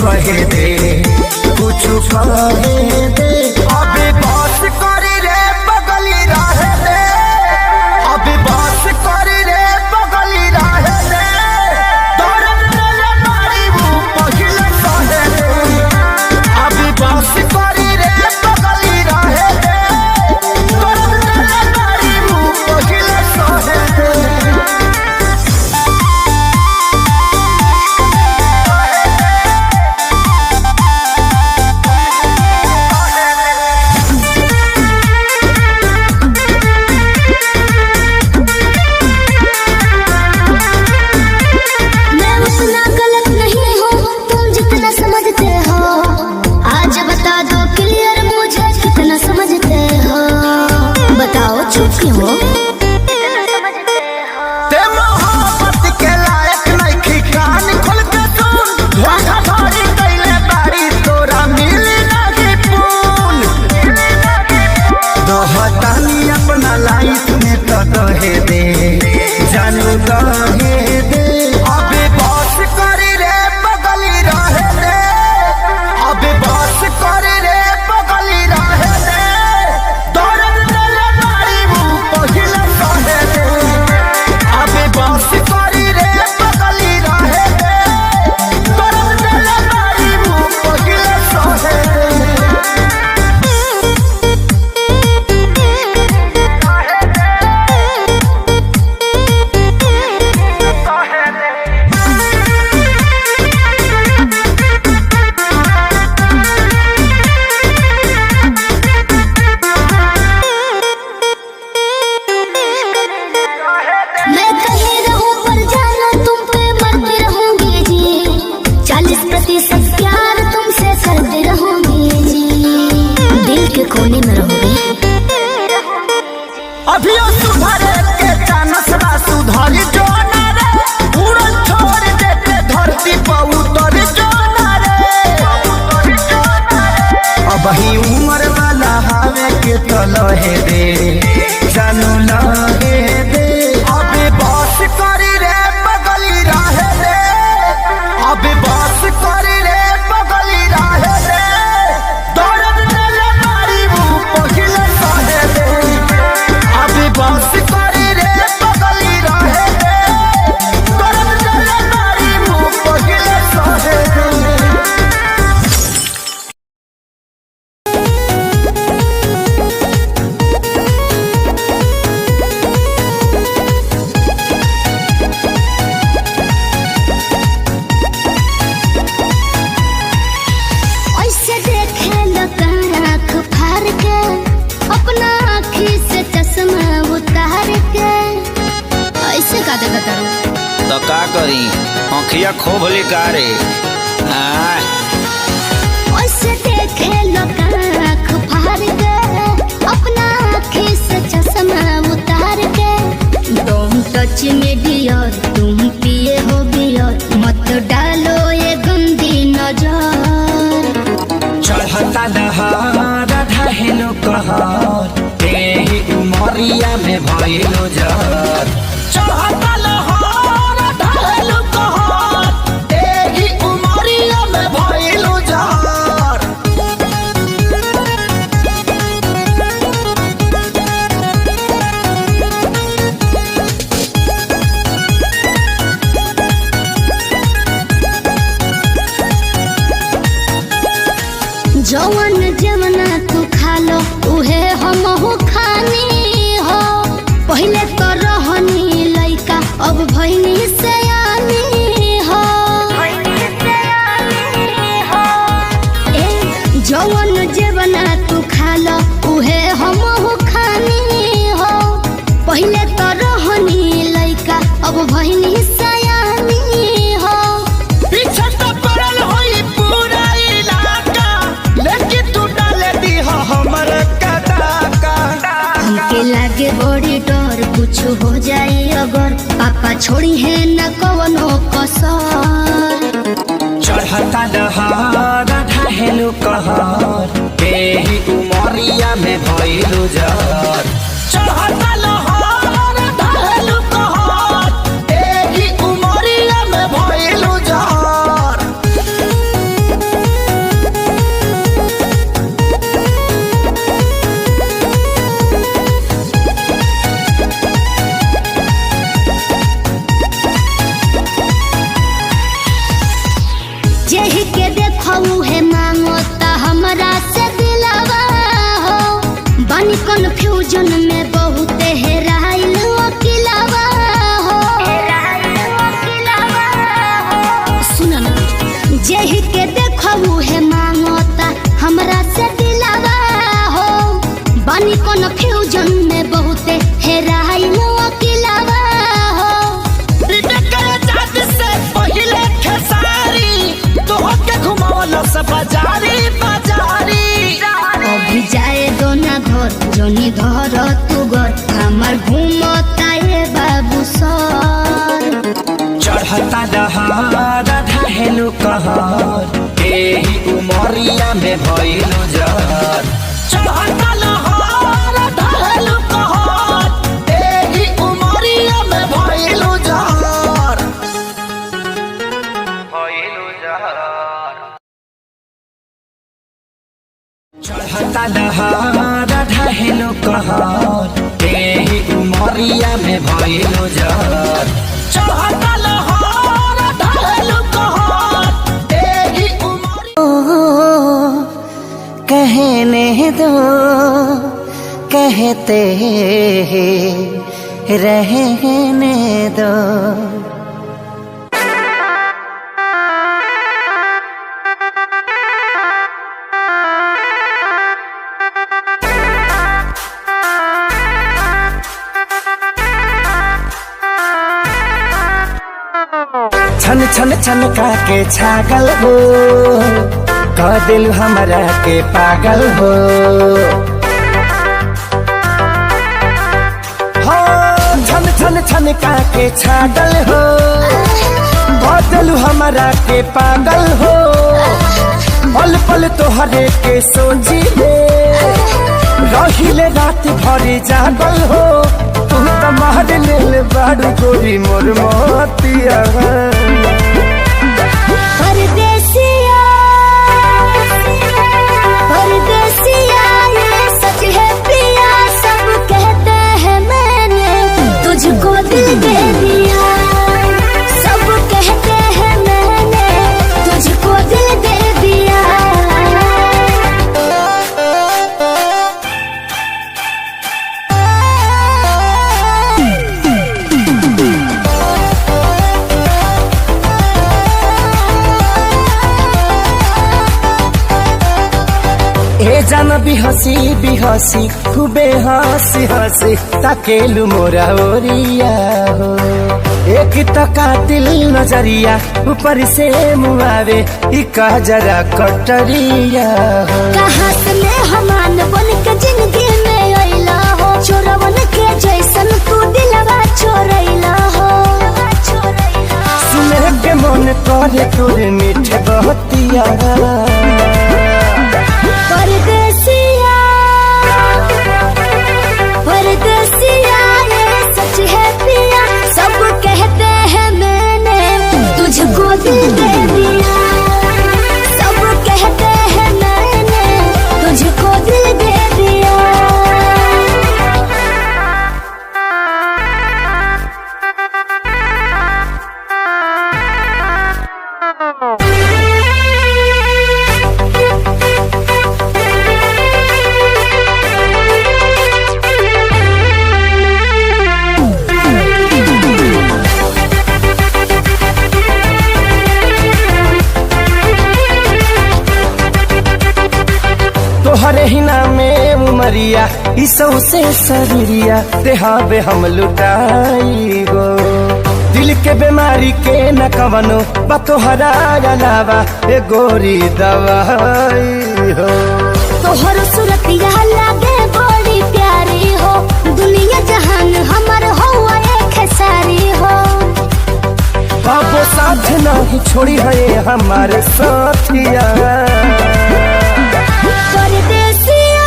कहे दे कुछ कहे दे अभी बस करी रे बगली रहे दे अभी बस करी रे बगली रहे दे दर्द तेरे मारी वो पहिले सहे दे अभी बस करी रे बगली रहे दे दर्द तेरे मारी वो पहिले सहे दे लाइफ में तो कहे दे जानू कहे दे अभी बस करी रे बगली रहे दे अभी बस करी रे बगली रहे दे दर्द तेरे मारी वो पहिले सहे दे अभी बस करी रे बगली रहे दे दर्द तेरे मारी वो पहिले सहे दे कोने में रहोगे अभी सुधरे के चानस बा सुधरी जो ना रे उड़न छोड़ देते धरती पर उतर जो ना रे अब ही उम्र वाला हवे के तो लहे दे जानू लहे दे अभी बस करी रे बगली रहे दे अभी बस करी रे बगली रहे दे बस करी रे बगली रहे दे दर्द तेरे मारी वो पहिले सहे दे ऐसे देखे लगा आँख फाड़ के अपना आँखी से चश्मा उतार के ऐसे का देखता तो का करी आँखिया खोभली कारे ऐसे देखे लोग आँख फाड़ के अपना आँखी से चश्मा उतार के तुम टच में डियर तुम पिए हो बियर मत डालो ये गंदी नजर चढ़ता दहार ढहेलो कहर तेही उमरिया में भइलो जर चढ़ता लहर ढहेलो कहर तेही उमरिया में भइलो जर जवन जवना तू खा लो उहे हमहू खानी हो पहिले तो रहनी लइका अब भइनी सयानी हो ए जवन जवना तू खा लो उहे हमहू खानी हो पहिले तो रहनी लइका अब भइनी सयानी हो पीछे तो पड़ल होई पूरा इलाका लेकिन तू डाले दी हमर कदाका हमके लागे बड़ी डर कुछ हो जाए अगर पापा छोड़ी है न कवनो कसर चढ़ता दहार ढहेलो कहर तेही उमरिया में भइलो जर चढ़ता लहर ढहेलो कहर तेही उमरिया में भइलो जर फ्यूजन में बहुत हेराइल अकेलावा हो। सुन ना, जेहि के देखू है मांगता हमरा से दिलावा हो। बानी कोन फ्यूजन में बहुत हेराइल अकेलावा हो। पहिले खेसारी तोहके घुमावला सब बाजारी बाजारी। अभी जाए दो ना घर, जोनी धर तू घर, हमर घूमता है बाबू सर। चढ़ता दहार ढहेलु कहर एही उमरिया में भइलु जर। चढ़ता दहार ढहेलु कहर एही उमरिया में भइलु जर। चढ़ता दहार ढहेलु कहर एही उमरिया में भइलु जर। चढ़ता दहार ढहेलु कहर एही उमरिया। कहने दो कहते रहने दो। छन छन छन का के छागल हो, कह दिल हमरा के पागल हो। छन छन छन का के छागल हो, कह दिल हमरा के पागल हो। पल पल तोहरे के सोची रहिले रात भरी जागल हो। तुम तो मार लेल बाड़ू गोरी मोर मोतिया। परदेसिया परदेसिया ये सच है प्रिया, सब कहते हैं मैंने तुझको दिल दे दिया। सब कहते हैं मैंने तुझको दिल दे दिया। ए जान बिहसी खूबे हंसी हंसी ताकेलु मोरा ओरिया हो। एक तो कातिल नजरिया ऊपर से मुआवे ई जरा कटरिया हो। कहाँ से मेहमान बन के जिंदगी में अइला हो, चोरवन के जैसन तू दिलवा चोरैला हो। सुने के मन करे तोरे मीठे बहतिया। परदेसिया परदेसिया ये सच है पिया, सब कहते हैं मैंने तुझको दिल दे दिया। सब कहते हैं मैंने तुझको दिल दे दिया। तोहरे ही नामे उमरिया ई सौसे शरीरिया देहाबे हम लुटाई गो। दिल के बीमारी के न कवनो बा तोहरा अलावा ए गोरी दवाई हो। तोहर सूरतिया लागे बड़ी प्यारी हो, दुनिया जहान हमर हो एक सारी हो। बाबो साथ नहीं छोड़ी है हमारे साथिया। परदेसिया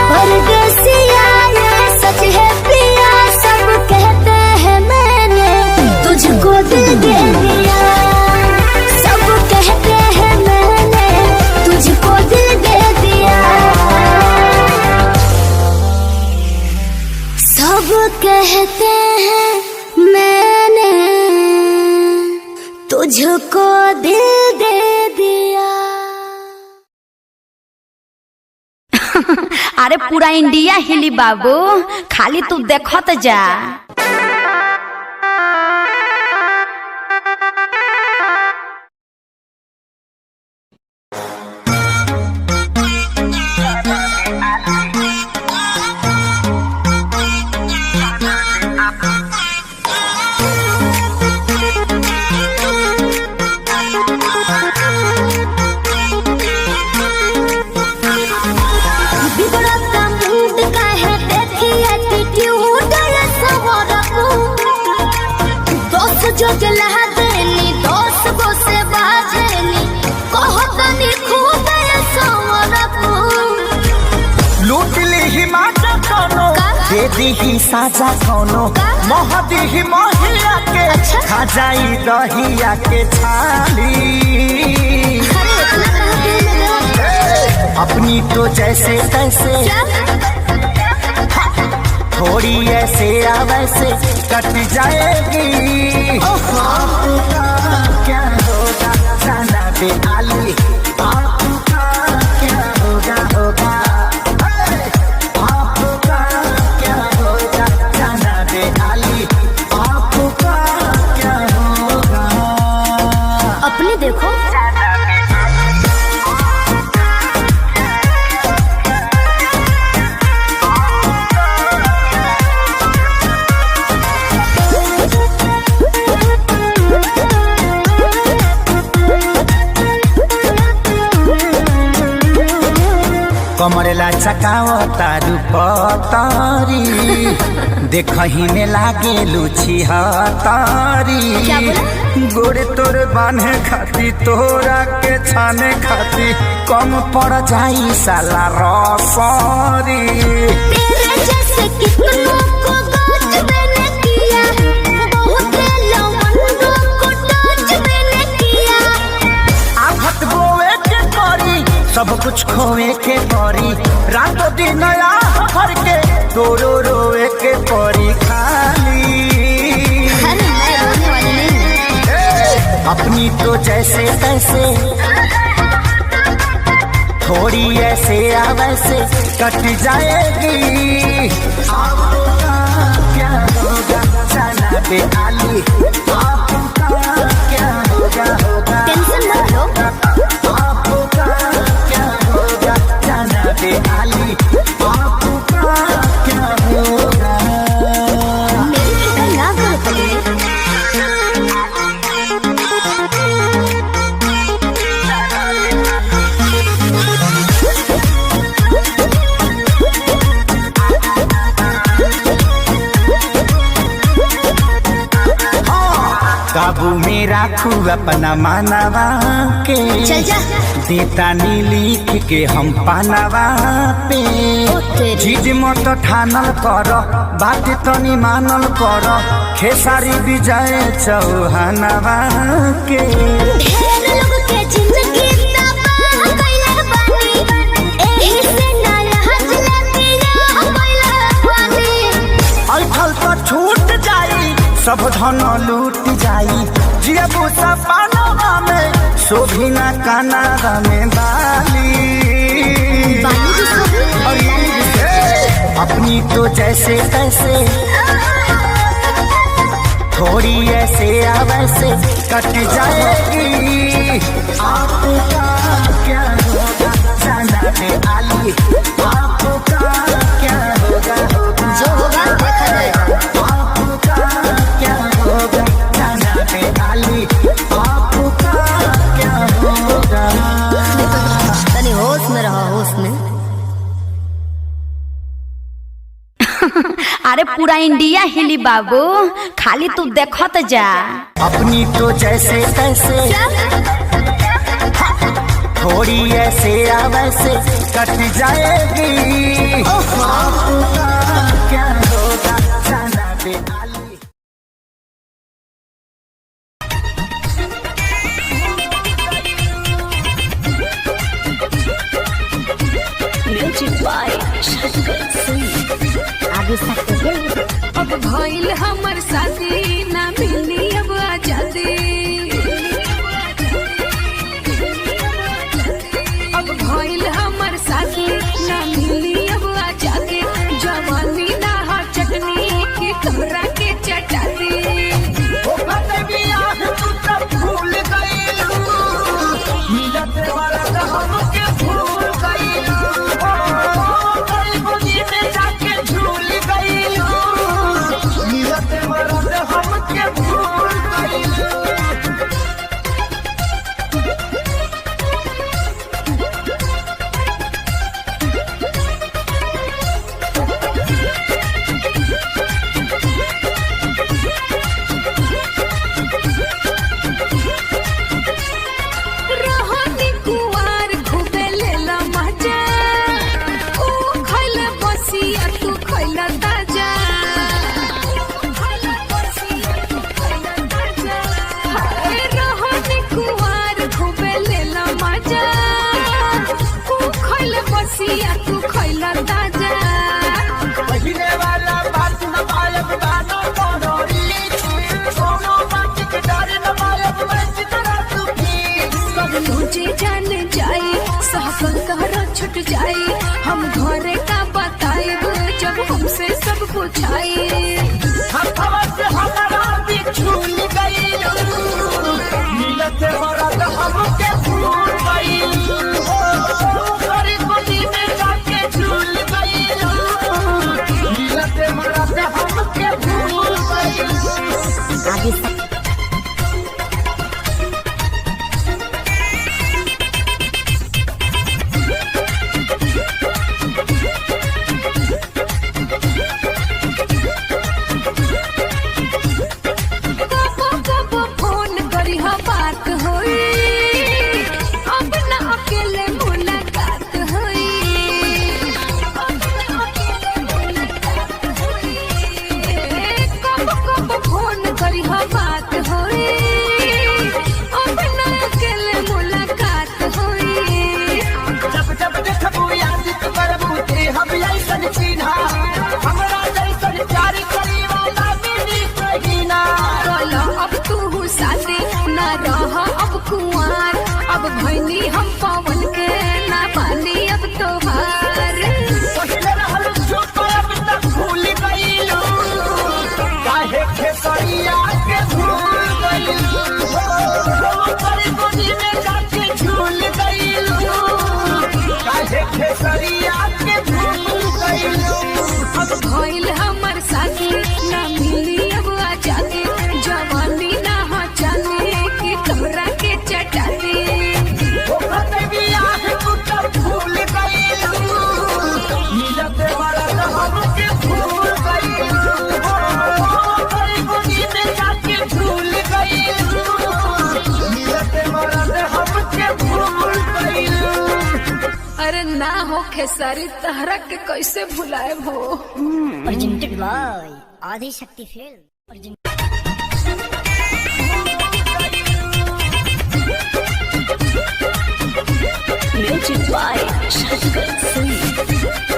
परदेसिया ये सच है प्रिया, सब कहते हैं मैंने तुझको दिल दे दिया। सब कहते हैं मैंने तुझको दिल दे दिया। सब कहते हैं मैंने तुझको दिल दे दिया। अरे पूरा इंडिया हिली बाबू, खाली तू देखत जा। जो जला देनी दोस्त को से बाजेनी कहतनी खूब सवरबू लूट ली ही माता कोनो दे दी ही साजा कोनो मोह दी ही मोहिया के खा जाई दहिया के छाली। अपनी तो जैसे तैसे थोड़ी ऐसे या वैसे कट जाएगी। आपका क्या होगा जाना दे आली, आपका क्या होगा होगा, आपका क्या होगा जाना दे आली, आपका क्या होगा। अपने देखो कमरेला चकाओ तारू पतारी देखही में लागे लुची हतारी। गोरे तोर बांधे खाती तोरा के छाने खाती कम पड़ जाई साला रसरी। तेरे जैसे कितनों को गाज मैंने किया, बहुत लवंडों को टाच मैंने किया। आफत बोए के करी सब कुछ खोए के परी, रातों दिन भर के तोरो रोए के परी खाली। अरे मैं रोने वाली नहीं। अपनी तो जैसे तैसे थोड़ी ऐसे या वैसे कट जाएगी। आपका क्या होगा जाना दे आली, आपका क्या होगा होगा। टेंशन मत लो, आपका क्या होगा जाना दे आली, आपका क्या होगा। मेरी फिक्र ना करो पगले। काबू में राखू अपना मानवा के, चल जा। देता नी लिख के हम पानवा पे। चीज मत ठानल कर बात तनी मानल कर, खेसारी विजय चौहानवा के। ढेर लोग के जिंदगी तबाह कइले बानी, एही से ना रहत लगिया कइले बानी। ऐठल तो छूट जाई सब धन लूट जाई, जियबू सपनवा में शोभिना कानावा में बाली। बानी भी सोभी और लाली भी सोभी। अपनी तो जैसे तैसे थोड़ी ऐसे या वैसे कट जाएगी। आपका क्या होगा जाना दे आली, आपका क्या होगा होगा। जो होगा देखा जाएगा। आपका क्या होगा जाना दे आली, आपका क्या होगा। तनी होश में रहो, होश में। अरे पूरा इंडिया हिली बाबू, खाली तू देखत जा। अपनी तो जैसे तैसे थोड़ी ऐसे या वैसे कट जाएगी। आपका क्या होगा जाना दे आली। आगे सकते हैं। अब भइल हमर शादी ना मिली अब आजादी। अब भइल हमर शादी ना मिली अब बसिया तू खैला ताजा पहले वाला बात न पायब गाना कोनोरी सोनो बात के डर न पायब मैं चितरा तू भी कब मुझे जान जाए सहकल कहरा छुट जाए हम घरे का बताए जब हमसे सब पूछाए हवा से हमारा भी छूल गई मिलते मरद हमके भूल गई गरीब गोदी में जाके झूल गई मिलते मरद हमके भूल गई अब कुंवार अब भैनी हम पवन के ना पानी अब तोहार पहले रहल चुप अब तक भूल गईलू काहे खेसरिया के भूल गईलू गरीब गोदी में जाके झूल गईलू काहे खेसरिया के भूल गईलू अब भइल हमर साथी ना मिली अब आजादी जवानी ना हो जाने की तोरा के चटाती भूल गईलू मिलते मरद हमके भूल गईलू गरीब गोदी में जाके भूल गईलू मिलते मरद हमके भूल गईलू अरे ना हो खेसारी तहरा के कैसे भुलाए हो presented by Adi Shakti Film. Music by Shankar Singh.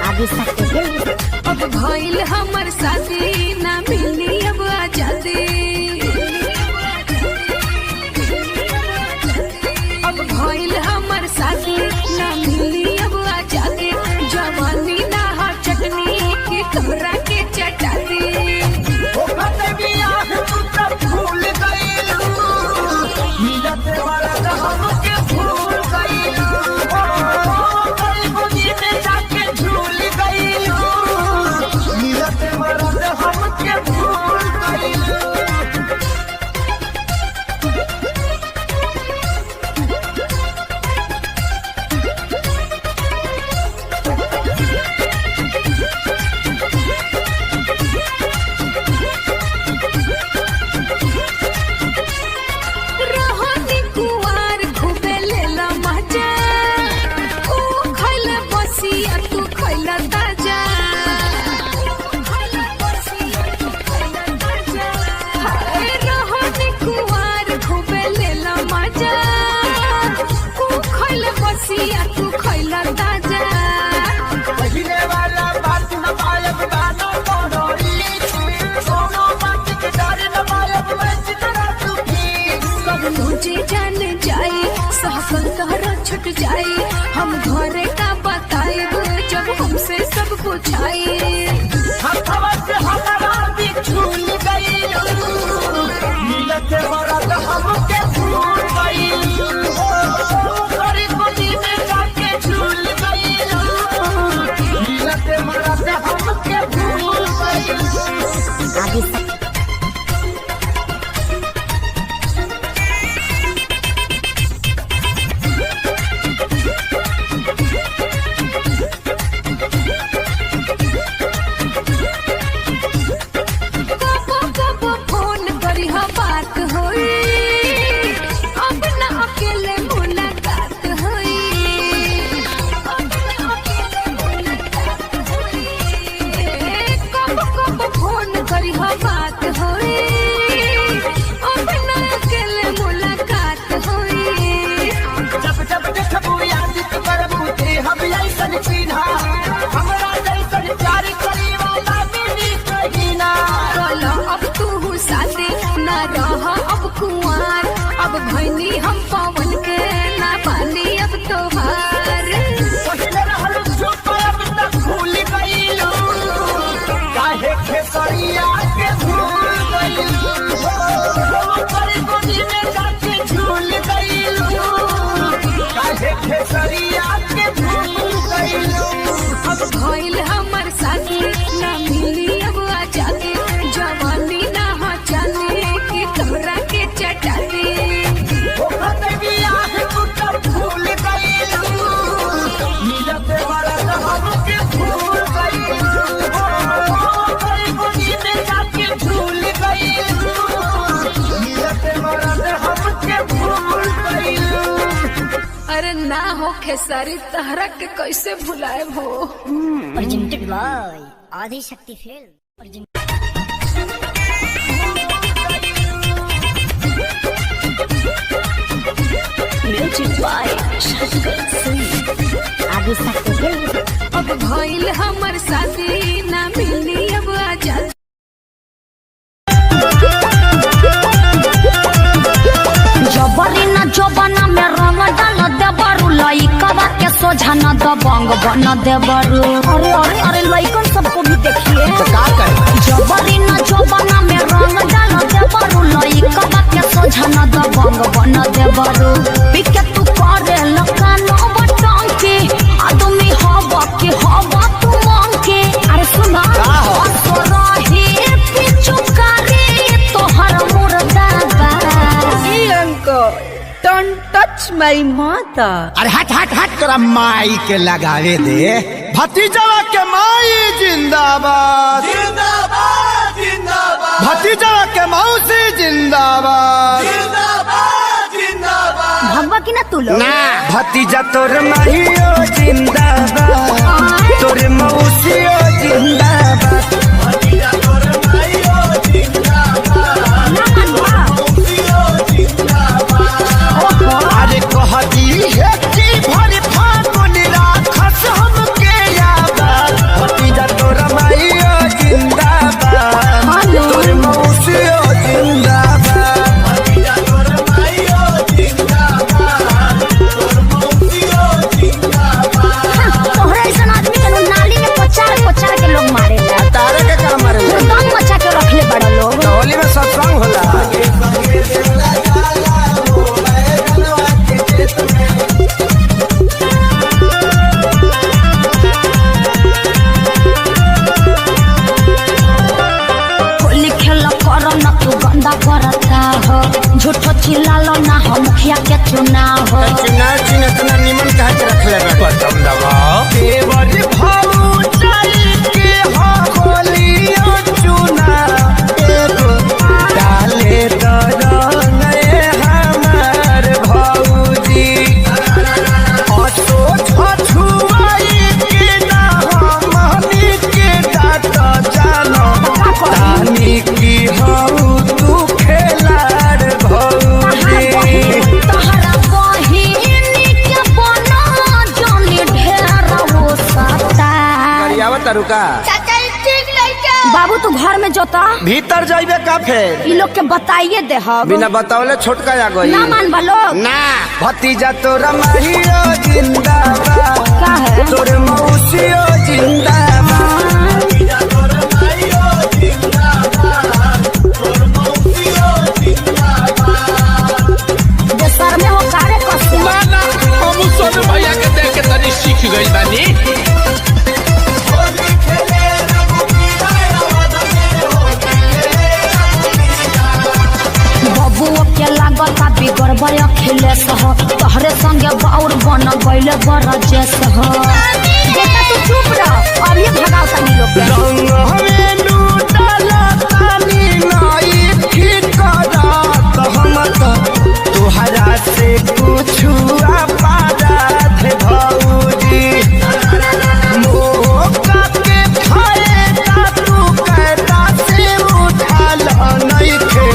Adi Shakti Film. अब भइल हमर साथी ना मिली अब आजादी अब भइल हमर साथी ना मिली अब आजादी जवानी ना हो चटनी की तोरा के चटाती भूल गईलू मिलते मरद हमके भूल गईलू गरीब गोदी में जाके झूल गईलू मिलते मरद हमके भूल गईलू रोहनी कुवार घुबे लेला मजा ओ खैला बसिया तू खैला ताजा हाय रोहनी कुवार घुबे लेला मजा ओ खैला बसिया तू खैला ताजा पहले वाला बात न पायब गाना कोनोरी सोनो बात के डर न पायब मैं चितरा तू भी कब मुझे जान जाए सहकल कहरा छुट जाए हम घरे का बताए जब हमसे सब पूछाए हवा से हमारा भी झूल गईलू मिलते मरद हमके भूल गईलू गरीब गोदी में जाके झूल गईलू मिलते मरद हमके भूल गईलू Adi Shakti. कबो कबो फोन करी हा बात होई कुंवार अब भैनी हम पवन के ना पानी अब तोहार पहिले रहल चुप अब तक भूल गइलू काहे खेसरिया के भूल गइलू करे गोदी में जाके झूल गइलू काहे खेसरिया के भूल गइलू अब भइल हमर साथी ना मिली अब आजादी जवानी ना हो जाने की तोरा के चटाती ओ खतबिया है कुछ भूल गइलू मिलते वाला हमके भूल गइलू करे गोदी में जाके झूल गइलू मिलते वाला हमके भूल गइलू अरे ना हो खेसारी तहरा के कैसे भुलाए हो presented by Adi Shakti Film. Music by Shankar Singh. Adi Shakti Film. अब भइल हमर साथी ना मिली अब आजादी जबरी न जबना में रंग डाल देबरू लइकवा के सोझा न दबंग बन देबरू अरे अरे अरे लइकन सबको भी देखिए तो का करे जबरी न जबना में रंग डाल देबरू लइकवा के सोझा न दबंग बन देबरू पिके तू करे लकानो बटन के आदमी हवा के हवा तू मांग के अरे सुना रही पिछु करे तोहर मुर्दा बा Don't touch my mother. अरे हट हट हट तोरा माई के लगावे दे भतीजवा के माई जिंदाबाद जिंदाबाद जिंदाबाद भतीजवा के मौसी जिंदाबाद जिंदाबाद जिंदाबाद भगवा की ना तू लोग ना भतीजा तोर माहियो जिंदाबाद तोर मौसियो जिंदाबाद भतीजा तोर माईयो जिंदाबाद मौसियो जिंदाबाद अरे कहती है कि भरी फागुन राखस हमके याद भतीजा तोर माईयो जिंदाबाद तोर मौसियो जिंदाबाद भतीजा तोर माईयो जिंदाबाद तोर मौसियो जिंदाबाद तोहरा ऐसा आदमी के नाली में पचार पचार के लोग मारे तारे के काम मारे दम मचा के रखले बड़ा लोग होली में सत्संग होला होली खेल कर न तू गंदा करता हो झूठो चिल्लालो ना हो मुखिया के चुनाव हो चुनाव चिन्ह इतना निमन कहा के रखले बटन दबाओ देवर भाऊ चल के हो होलियो चुना एगो डाले तो रंगे हमार भौजी असो छछुआई के ना हमनी के डाट जानो तानी की हऊ तू खेलार भौजी तहरा बहिनी के बना जानी ढेर हो सकता आवत रुका बाबू तू घर में जोता भीतर जाइबे का फेर ई लोग के बताइए दे हम बिना बतावले छोटका आ गई ना मान बलो ना भतीजा तोरा माहियो जिंदाबाद का है तोर मौसियो जिंदाबाद भतीजा तोरा माहियो जिंदाबाद तोर मौसियो जिंदाबाद देशर में हो कारे कसे माना हम सोनू भैया के देख के तनी सीख गइल बानी होली खेले बबुओ के लागता बिगड़ बया खेले सह तोहरे संगे बाउर बन गइले बड़ जेस हो बेटा तू चुप रह अब ये भगाओ तनी लोग के रंग हमें लूटला तानी नाई ठीक करत हम तो तुहरा से कुछ पारात भौजी मोका के फायदा तू कहता से उठाल नइखे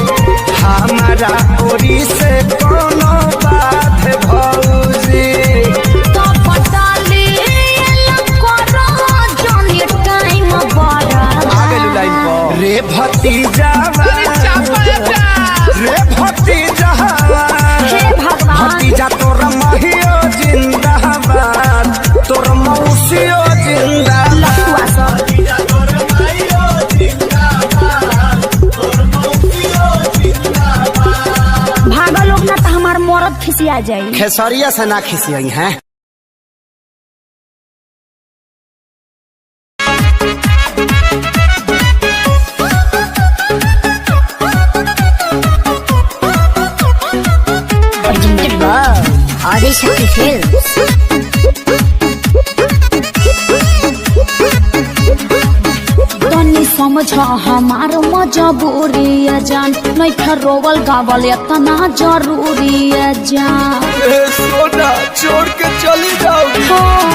हमारा ओरी से कोनो बात भौजी तो पटाली करो जानी टाइम बड़ा रे भतीजा खिसिया जाई। खेसरिया से ना खिसियई हैं। आदिशक्ति फिल्म्स। तनी समझ हमार मजबूरी है जान, नहीं खरोवल गावल इतना जरूरी है जान। सोना छोड़ के चली जाओगी।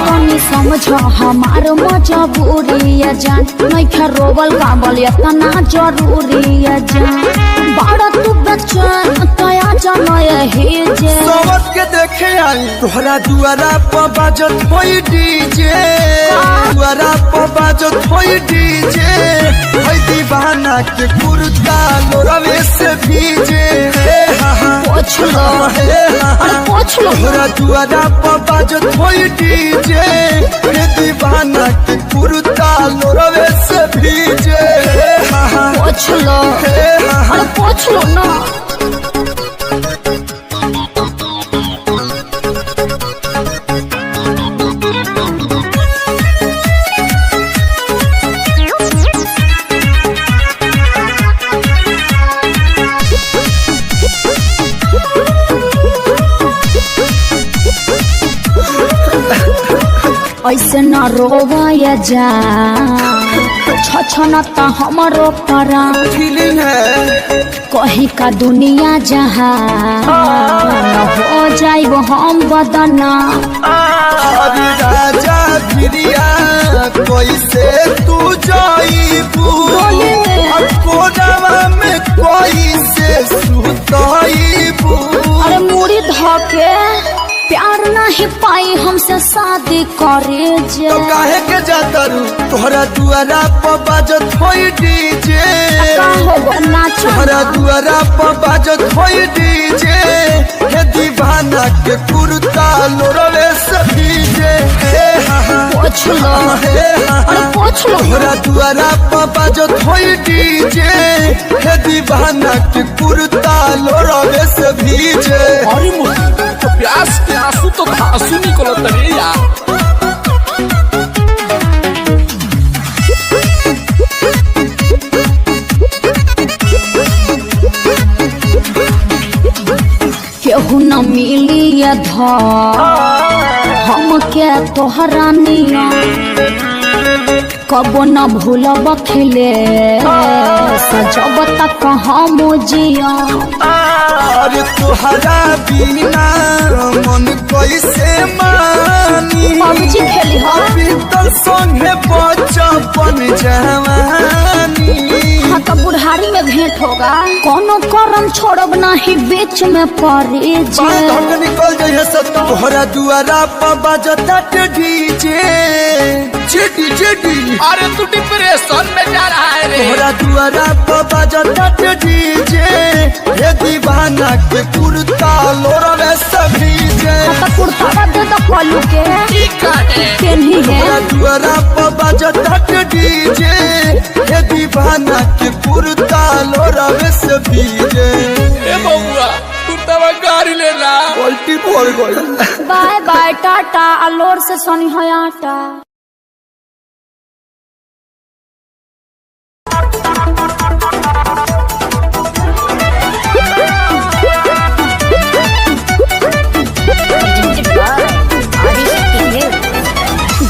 तनी समझ हमार मजबूरी है जान, नहीं खरोवल गावल इतना जरूरी है जान। बड़ा तू बच्चन तया जाना यही जे समझ के देखे आई तोहरा दुआरा पर बाजत होई डीजे, दुआरा पर बाजत होई डीजे। होई दीवाना के कुर्ता लोरवे से भीजे। पोछ लो पोछ लो। तोहरा दुआरा पर बाजत होई डीजे, हे दीवाना के कुर्ता लोरवे से भीजे। पोछ लो पोछ लो ना। ऐसे न रोवाया जा, छछना ता हमारो परा। फीलिंग है कहीं का दुनिया जहाँ न हो जाए वो हम बदना। अरे राजा गिरिया कैसे तू जाइबू, कोनावा में कैसे सुताइबू। अरे मुड़ी धके प्यार नहीं पाई हमसे शादी करे जे। तो काहे के जाता रू तोहरा दुआरा पर बाजत होई डीजे, तोहरा दुआरा पर बाजत होई डीजे। हे दीवाना के कुर्ता लोरवे से भीजे। पोछ लो पोछ लो। तोहरा दुआरा पर बाजत होई डीजे, हे दीवाना के कुर्ता लोरवे से भीजे। अरे मुझे तो प्यास के आंसू तो आंसू निकलत रे यार। केहू न मिली हम के तोहरा निया, कबो न भूलब खिले सजब तक हम जिया। अरे तोहरा बिना मन कैसे मानी, पबजी खेली हो बीतल संगे बचपन जवानी। हाँ तो बुढ़ारी में भेंट होगा, कोनो करम छोड़ब नहीं बीच में पड़े जे। निकल जाइए सब तोहरा दुआरा पर बजता डीजे, जेडी जेडी। अरे तू डिप्रेशन में जा रहा है रे। तोहरा दुआरा पर बजता डीजे, हे दीवाना के कुर्ता लोरवे से भीजे। हाँ तो कुर्ता दे तो कलू के ठीक है केन्ही है। तोहरा दुआरा पर बजता डीजे, हे दीवाना के कुर्ता लोरवे से भीजे। ए बउआ तू तवा गाड़ी ले ला। पलटी पड़ गई। बाय बाय टाटा अलोर से सोनी हयाटा।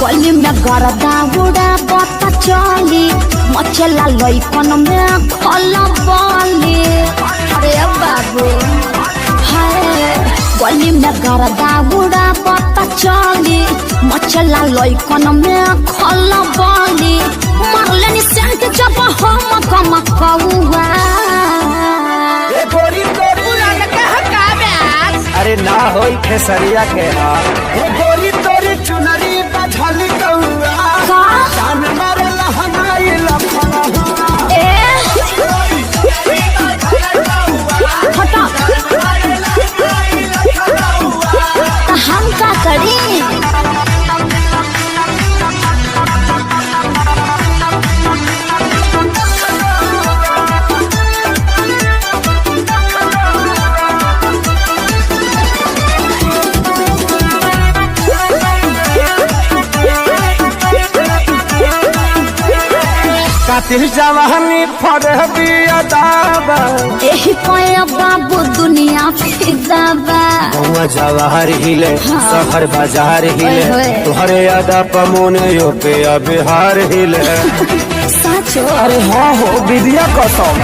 गली में गरदा उड़ा बता चली, मचला लइकन में खला बाली। अरे बाबू हाय गली में गरदा उड़ा बता चली, मचला लइकन में खला बाली। मारले नि सेंट जब हम कम कौआ। अरे ना होई खेसरिया के हाल। गोरी तोरी चुनरी बझली कौआ, का जान मारे लहनाई लफना। ए हटा तो हम का करी। कातिल जवानी फरहबी अदाबा एही पाया बाबू दुनिया फिदाबा गौवा जवाहर हिले शहर बाजार हिले तुहरे अदा पमोन यो पे बिहार हिले साचो अरे हाँ हो विद्या कसम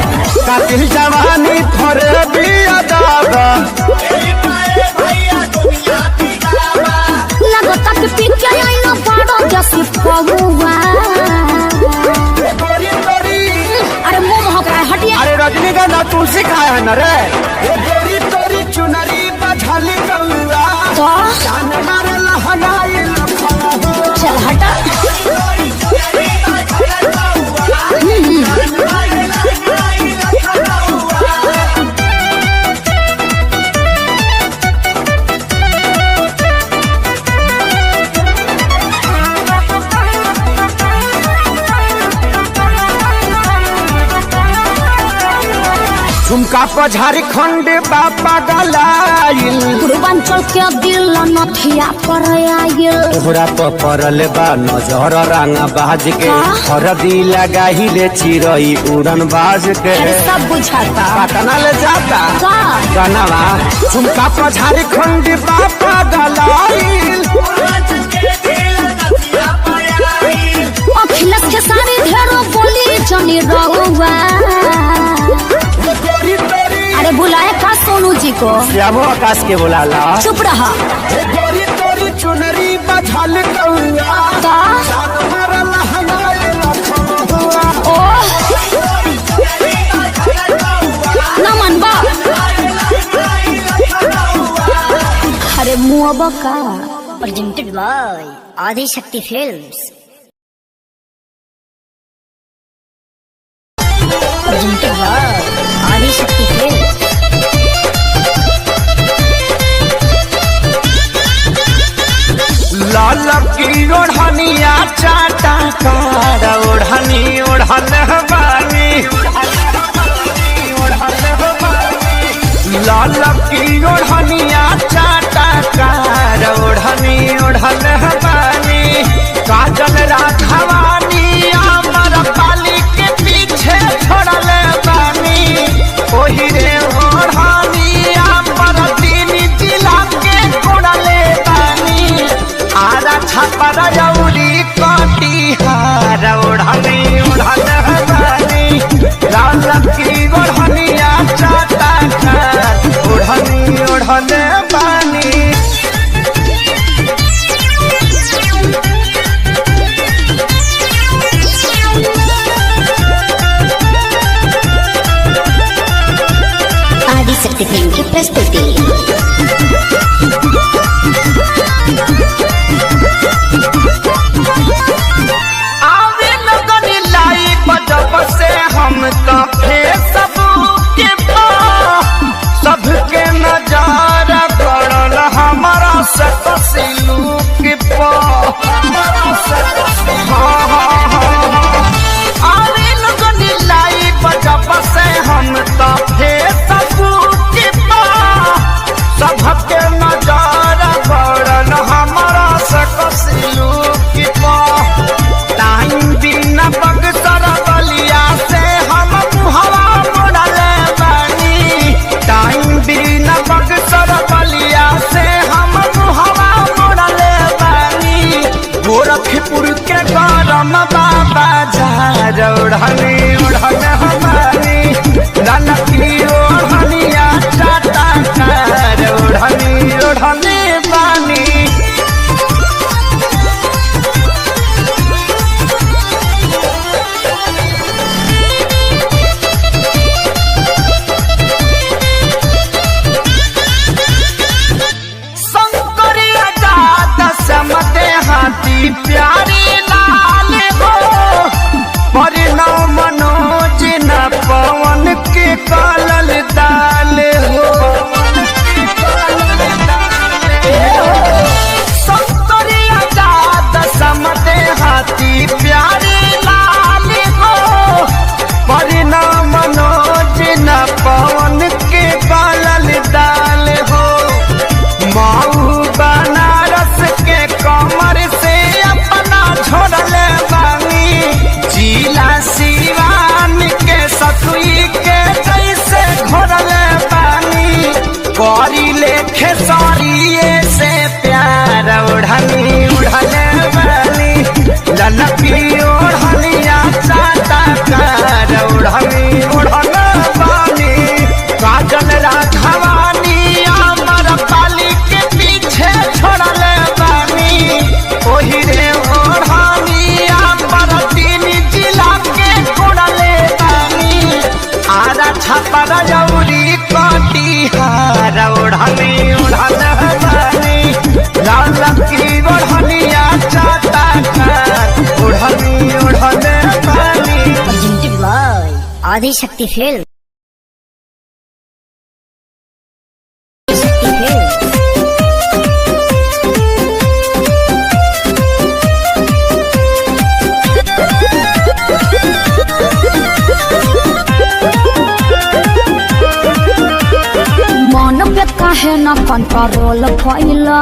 कातिल जवानी फरहबी अदाबा लगता कि पिके आईना बड़ो जैसी पहुआ अरे मुंह महका है हटिया अरे रजनीगंधा तुलसी खाया है न रे गोरी तोरी चुनरी बझली कौआ तो जान मारे लहनाई लखनऊ चल हटा झुमका पर झारखंड बापा गलाइल पूर्वांचल के दिल नथिया पर आयल तोहरा पर पड़ल बा नजर रंगा बाज के हरदी लगाहिले चिरई उड़न बाज के अरे सब बुझाता पटना ले जाता का गनवा झुमका पर झारखंड बापा गलाइल अखिलेश के सारे ढेरों बोली जनी रहुआ अरे बुलाए का सोनू जी को श्यामो आकाश के बुलाला चुप रहा गोरी तोरी चुनरी बझल कौआ का जान मारे लहनाई लखनऊ ओ न मनबा अरे मुआ का presented by Adi Shakti Films. Presented by Adi Shakti Films. लाल की ओढ़निया चाटा कार ओढ़नी ओढ़न बानी लाल की ओढ़निया चाटा कार ओढ़नी ओढ़न बानी काजल राघवानी अमर पाली के पीछे छोड़ल बानी ओही रे ओढ़नी अमर तीन जिला के कोड़ले बानी आरा छपर जौरी कटिहार ओढ़नी ओढ़न बानी लाल की ओढ़निया चाटा कार ओढ़नी ओढ़न बानी Adi Shakti Film की प्रस्तुति आवे लगनी लाई बजब से हम तो फेसबुक के सबके नजारा पड़ल हमारा सकसिलूक आवे लगनी लाई बजब से हम तो फेसबुक के रजौरी कटिहार ओढ़नी ओढ़न बानी लाल की ओढ़निया चाटा ओढ़नी ओढ़न बानी। आदि शक्ति फिल्म। काहे न कंट्रोल कइला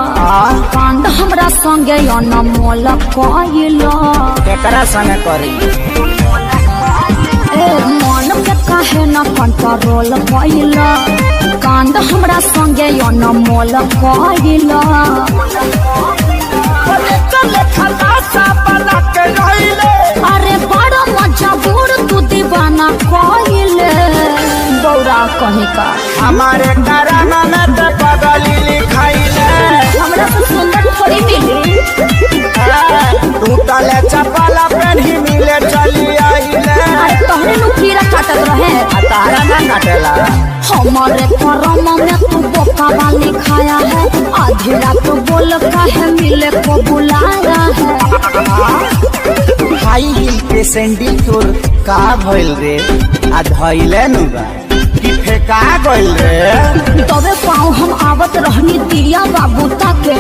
कांड हमरा संगे अनमोल कइला केकरा संगे करी ए मन पे काहे न कंट्रोल कइला कांड हमरा संगे अनमोल कइला अरे बड़ा मजबूर तू दीवाना कइले बौरा कहीं का हमारे कराना में तो पगली लिखाइले हमरा तो सुंदर थोड़ी मिली तू तले चपला पहनी मिले चली आइले। अरे तोहरे नु कीड़ा काटत रहे तारा ना काटेला हमारे करम में तू बोका वाली खाया है आधी रात बोल काहे मिले को बुलाया है। हाई हिल के सैंडल तोर का भइल रे आ धइले नु बा कि फेका गइल रे। तबे पाँव हम आवत रहनी तिरिया बाबू ताके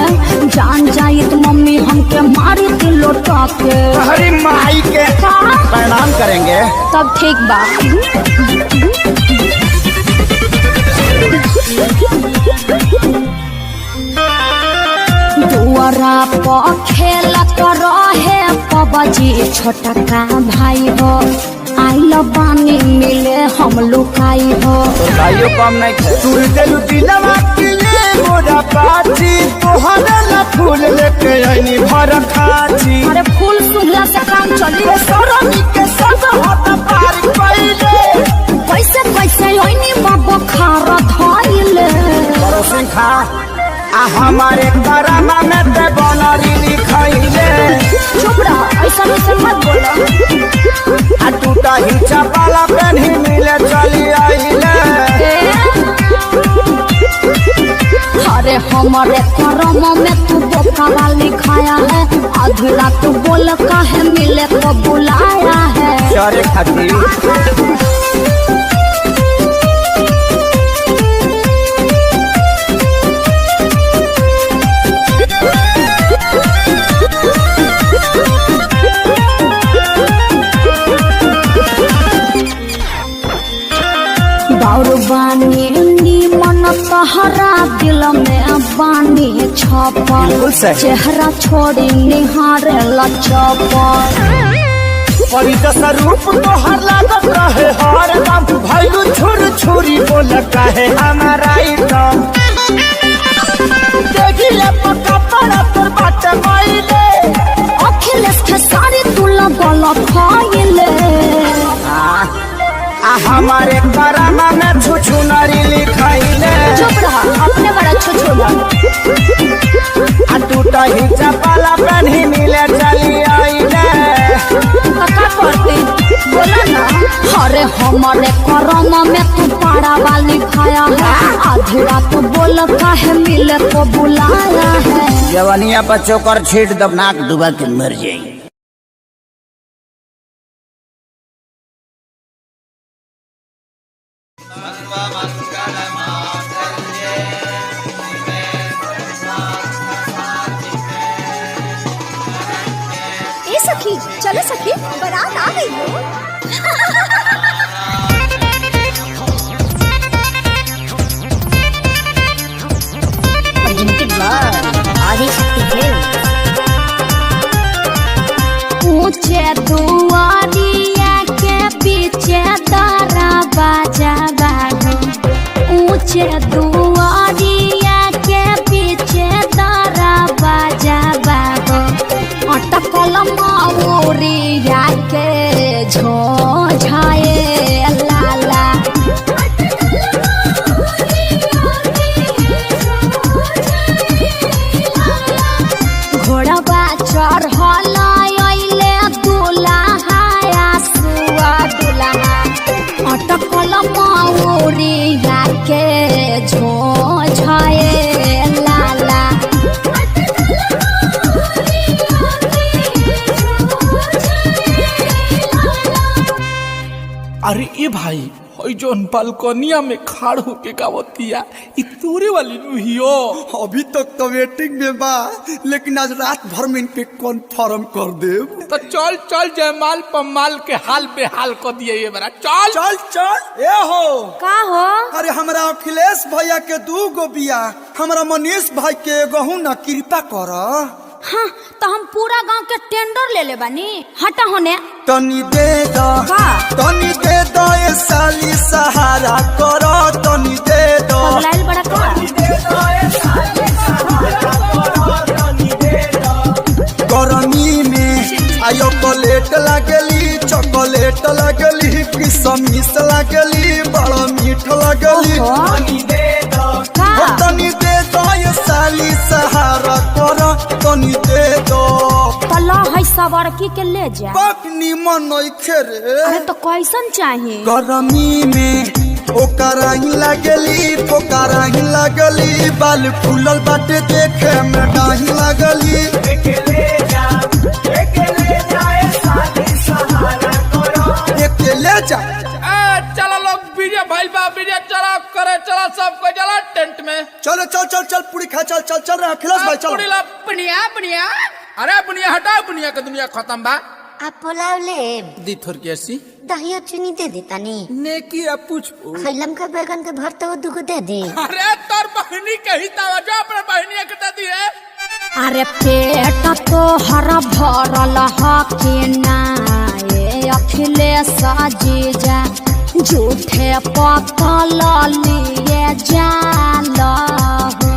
जान जाई तो मम्मी हमके मारी थी लोटा के। हरी माई के प्रणाम करेंगे तब ठीक बा दुआरा पर खेलत रहे पबजी छोटा का भाई हो आइल पानी मिले हम लुकाई हो भाइयों कम नहीं खे तू दिलु दिलवा के ले मोरा पाची तोहरा ला फूल लेके आईनी भर खाची। अरे फूल सुंघला से काम चली सरमी के संग हाथ पार कइले कैसे कैसे ओइनी बाबा खारा धइले परोसिन खा आ हमारे कराना में ते बनरी लिखाइले। चुप रह ऐसा मत बोलो आ टूटा ही चपला पहनी मिले चली आइले। अरे हमारे करम में तू बोका वाली खाया है आधी रात बोल काहे मिले को बुलाया है। चरे खातिर बाउर बानी मन तहरा दिल में बानी छपल चेहरा छोड़ी निहारे लचपल परी दशा रूप तो हर लागत रहे हर दम भैलू छुर छुरी बोल कहे हमारा एकदम देखिए पक्का पड़ा तोर बात माइले अखिलेश के सारी तुला गला खाइले हमारे कराना में छुछु नारी लिखाइले। चुप रहा अपने बड़ा छुछुला आ टूटा ही चपला पहनी मिले चली आइले। का करते बोला ना अरे हमारे करम में तू पाड़ा वाली खाया है आधी रात बोल काहे मिले को बुलाया है। जवानिया पर चोकर छीट दब नाक डुबा के मर जाएंगे। ए सखी चलो सखी बारात आ गई हो। आदि शक्ति फिल्म। ऊंचे दुआरिया के पीछे तारा बाजा बागो ऊंचे दुआरिया के पीछे तारा बाजा बागो अटकल माऊरिया के झोझाए लाला घोड़वा चढ़ल अइले दुल्हा सुआ दुल्हा अटकल माऊरी झो झाए लाला। अरे ए भाई हई जोन बालकनिया में खाड़ होके गावतिया इ तोरे वाली नुहियो। अभी तक तो वेटिंग में बा, लेकिन आज रात भर में इनके कन्फर्म कर देब। तो चल चल जयमाल पमाल के हाल बेहाल कर दिए ये बड़ा। चल चल चल। ए हो का हो? अरे हमरा अखिलेश भैया के 2 गो बिया, हमरा मनीष भाई के एगो ना, कृपा कर। हाँ तो हम पूरा गांव के टेंडर ले ले बानी। हटा होने तनी दे दो, तनी दे दो ये साली सहारा करो, तनी दे दो। पगलाइल बड़ा का गरमी में आयो चॉकलेट लागली, चॉकलेट लागली, किशमिश लागली, बड़ा मीठ लागली। तनी दे दो, तनी दे दो ये साली सहारा करो, तनी दे दो। तला है सवारकी के ले जा। बाप निमन नइखे रे। अरे तो कैसन चाहिए? गरमी में ओकरा ही लागली, पोकरा ही लागली, बाल फूलल बाटे देखे में डाही लागली। अकेले जा ए साली सहारा करो, अकेले जा। चलो लोग बीजे भाई बा बीजे चला करे, चला सबको चला टेंट में। चलो चल चल चल पूरी खा, चल चल चल रहे अखिलेश भाई चलो। बुनिया बुनिया, अरे बुनिया हटाओ, बुनिया के दुनिया खत्म बा। आप पुलाव ले दी थोर कैसी दही चीनी दे देता नी। नेकी अब पूछ खैलम का बैगन के भरता वो 2 गो दे दे। अरे तोर बहनी कही तावा जो अपने बहनी के दे दी है। अरे पेट तो हरा भरल हके ना ये अखिलेश जीजा, झूठे पकल लिए जाला हो।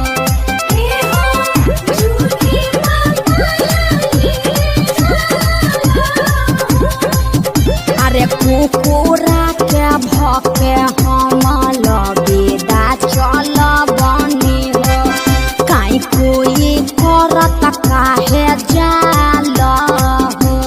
अरे कुकुरा के भके हम लबेदा चल बनी हो, काई कोई करत काहे जाल हो।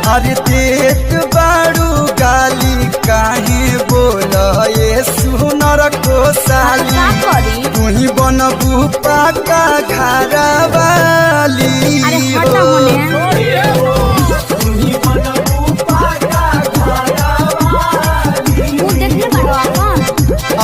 अरे देख बारू गाली काहे बोल ये सुनर को साली, तुही बनबू पाका घरा वाली। हटा होने तुही बनबू पाका घरा वाली। देखले बड़वा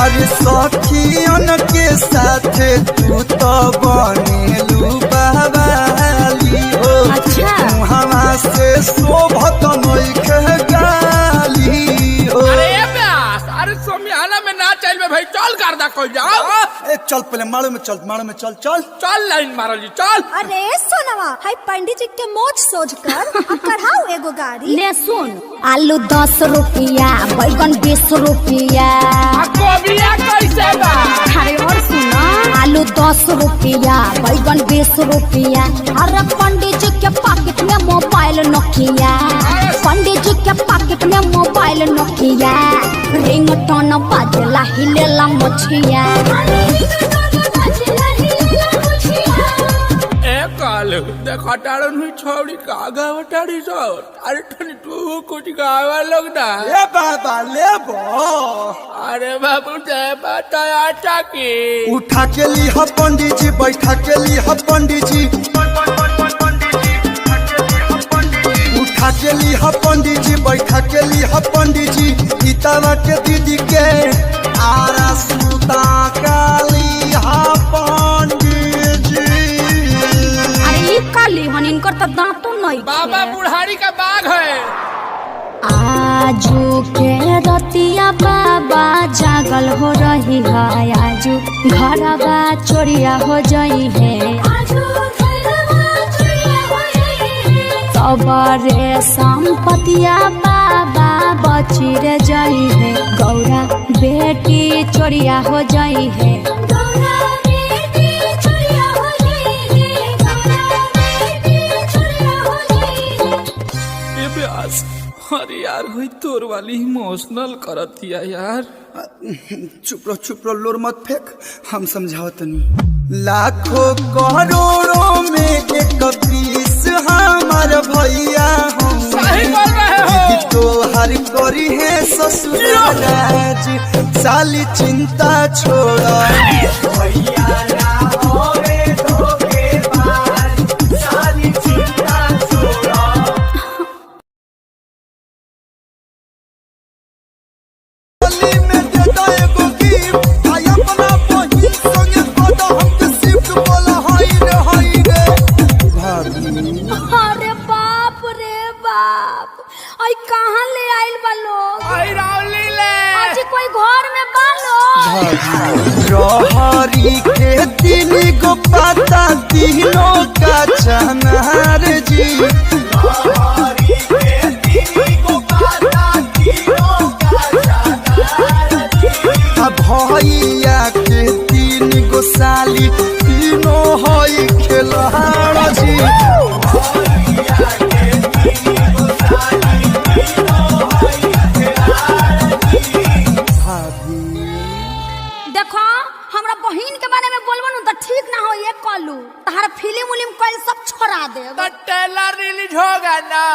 अरे सखियन के साथ तू तो बनेलू बवाली हो। अच्छा हवा से शोभत नइखे गाली हो। अरे प्यास, अरे सोमियाना में ना चल में भाई चल करदा कोई जाओ। ए चल पहले मारो में चल, मारो में चल चल चल लाइन मारो जी चल। अरे सोनवा हाय पंडित जी के मोच सोच कर कराओ एगो गाड़ी। ले सुन, आलू 10 रुपया, बैगन 20 रुपया। गोबिया कैसे बा? अरे और सुनो, आलू 10 रुपया, बैगन 20 रुपया। अरे पंडित जी के पॉकेट में मोबाइल नोकिया, पंडित जी के पॉकेट में मोबाइल नोकिया, रिंगटोन बाजला हिलेला मछिया। काल देखा टाड़न हुई छोड़ी का गावटाड़ी सो। अरे ठनी तू कुछ गावा लोग ना। ए बाबा ले बो। अरे बाबू दे बताया टाकी उठा के ली ह पंडित जी, बैठा के ली ह पंडित जी, उठा के ली ह पंडित जी, बैठा के ली ह पंडित जी। गीतावा के दीदी के आरा सुता काली ह पंडित जी। काली हन इनकर तो दांतों नहीं। बाबा बुढ़ारी का बाग है। आजू के रतिया बाबा जागल हो रही है, आजू घरवा चोरिया हो जाई है, सबरे संपतिया बाबा बची रे जाई है, गौरा बेटी चोरिया हो जाई है। अरे यार हुई तोर वाली इमोशनल करतिया यार। चुप रहो लोर मत फेंक, हम समझाओ तनी। लाखों करोड़ों में एक पीस हमार भैया हम करी है ससुराज साली चिंता छोड़ा अरे बाप रे बाप, आई कहाँ ले आइल बा लोग? आई रावली ले आज कोई घर में बा लोग? रहरी के तीन गो पाता तीनों का चनार जी भैया के तीन गो साली तीनों हई खेलहार जी देखो हमरा बहिन के बारे में बोलबो न त ठीक ना हो ये कलू तहार फिल्म उलिम कइल सब छोड़ा देब। तो ट्रेलर रिलीज होगा ना।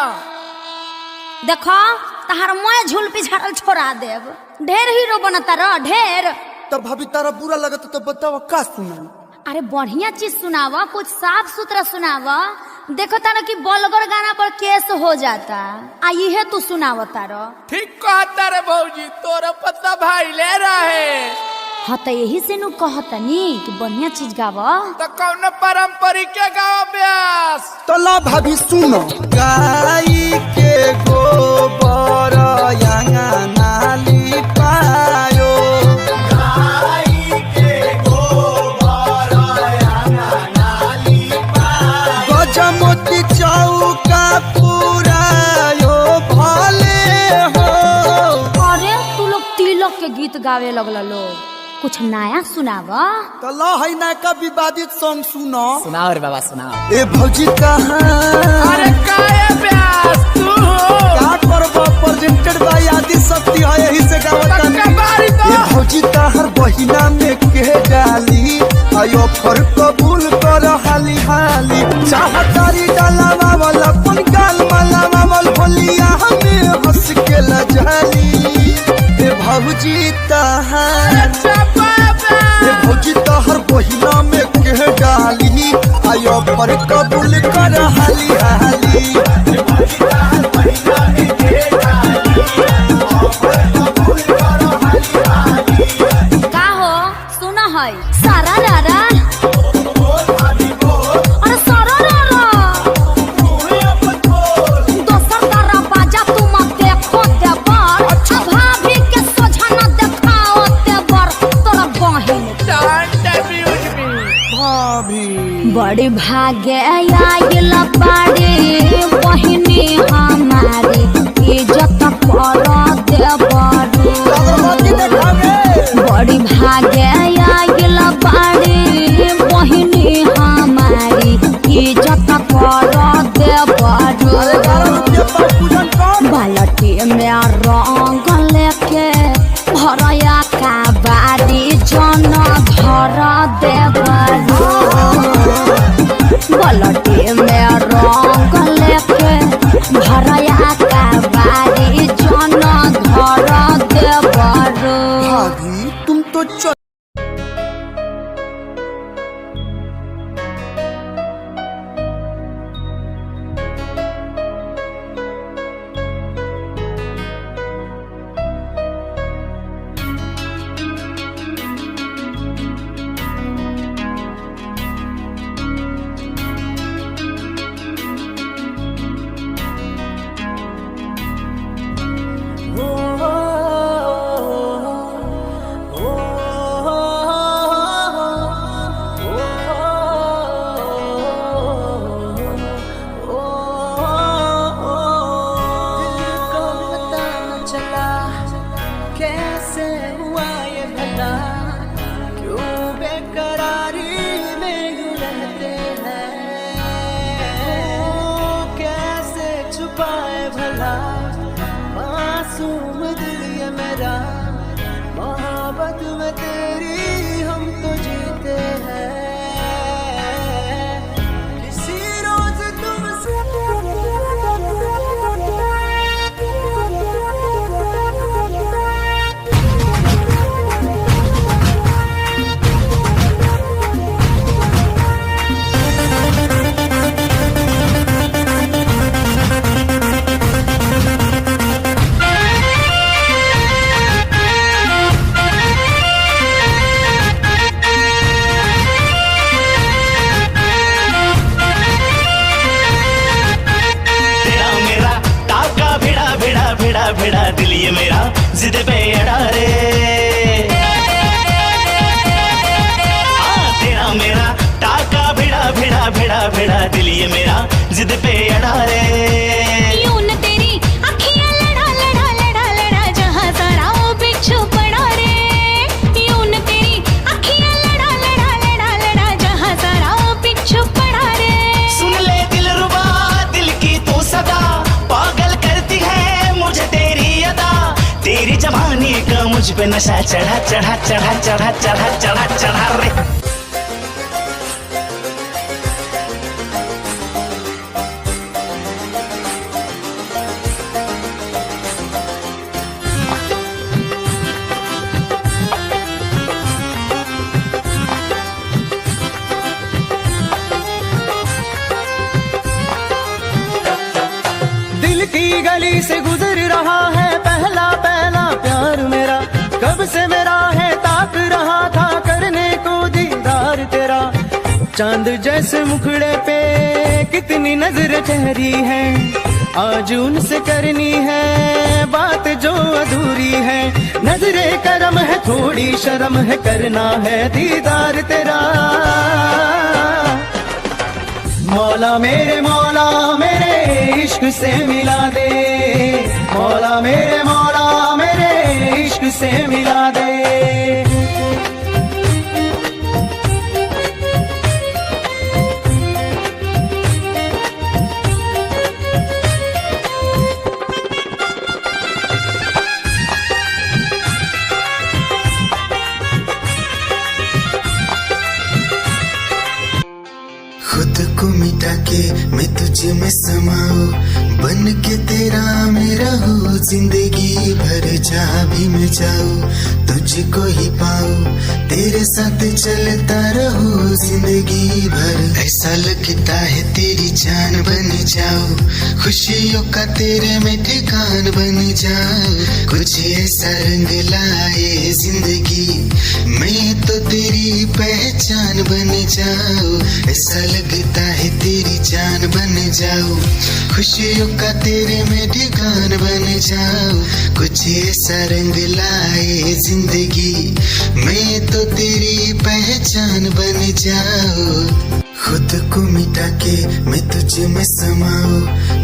देखो तहार मैं झूल पिछाड़ल छोड़ा देब। ढेर हीरो बनता रह ढेर। तब भाभी तारा बुरा लगता तो बताओ का सुना। अरे बढ़िया चीज सुनावा, कुछ साफ सुथरा सुनावा। देखो तारा कि बलगर गाना पर केस हो जाता आ ये तू सुनावा तारा। ठीक कहता रे भौजी, तोरा पता भाई ले रहे। हाँ तो यही से नु कहतनी कि बढ़िया चीज गावा। तो कौन पारंपरिक के गावा ब्यास। तो ला भाभी सुनो। गाई के गोबर अंगना लिपायो गजमोती चौका पुरायो भले हो। अरे तू लोग तिलक के गीत गावे लगल लोग, कुछ नया सुनावा। तो ला है ना का विवादित सॉन्ग सुनो। सुनाओ रे बाबा सुनाओ। ए भौजी कहाँ अरे काहे ब्यास तू का करबो प्रेजेंटेड बाय आदि शक्ति है यही से गावतानी। ए भौजी ताहर बहिना में के डाली आयो फर कबूल कर हाली हाली चाहतारी डालावा वाला पन गाल मालावा वाल होलिया हमें हंस के लजाली। ए भौजी ताहर भौजी तोहर बहिना में के डाली आयो पर कबूल कर हाली हाली। का हो सुना है सारा रारा। अरे सारा रारा दोसर तारा बाजा तू मत देखो देवर। भाभी के सोझा न देखाओ देवर तोरा बहिन। बड़ी भागे आइल बाड़ी बहिनी हमारी इज्जत कर देवरू। बड़ी भागे आइल बाड़ी बहिनी हमारी इज्जत कर देवरू। बाल्टी में रंग लेके भरया का बारी जन धर देवरू। बाल्टी में रंग लेके भरया का बारी जन धर देवरू। भाभी तुम तो चल भिड़ा दिल ये मेरा जिद पे अड़ा रे। तेरा मेरा टाका भिड़ा भिड़ा भिड़ा भिड़ा दिल ये मेरा जिद पे अड़ा रे। यूं न तेरी अखियां लड़ा लड़ा लड़ा लड़ा जहां सारा वो बिच्छू पड़ा रे। यूं न तेरी अखियां लड़ा लड़ा लड़ा लड़ा जहां सारा वो बिच्छू पड़ा रे। सुन ले दिलरुबा दिल की तू सदा पागल करती है मुझे तेरी अदा। तेरी जवानी का मुझ पे नशा चढ़ा चढ़ा चढ़ा चढ़ा चढ़ा चढ़ा चढ़ा रे। गली से गुजर रहा है पहला पहला प्यार मेरा। कब से मेरा है ताक रहा था करने को दीदार तेरा। चांद जैसे मुखड़े पे कितनी नजर ठहरी है। आज उनसे करनी है बात जो अधूरी है। नजरे करम है थोड़ी शर्म है करना है दीदार तेरा। मौला मेरे इश्क से मिला दे। मौला मेरे इश्क से मिला दे। खुद को मिटा के मैं तुझ में समाऊं। बन के तेरा मेरा हो जिंदगी भर जहाँ भी मैं जाऊं तुझको ही पाऊं। तेरे साथ चलता रहो जिंदगी भर। ऐसा लगता है तेरी जान बन जाऊं। खुशियों का तेरे में ठिकान बन जाऊं। कुछ ऐसा रंग लाए जिंदगी मैं तो तेरी पहचान बन जाऊं। ऐसा लगता है तेरी जान बन जाऊं। खुशियों का तेरे में ठिकान बन जाऊं। कुछ ऐसा रंग लाए जिंदगी मैं तो तेरी पहचान बन जाऊं। खुद को मिटा के मैं तुझ में समाऊं।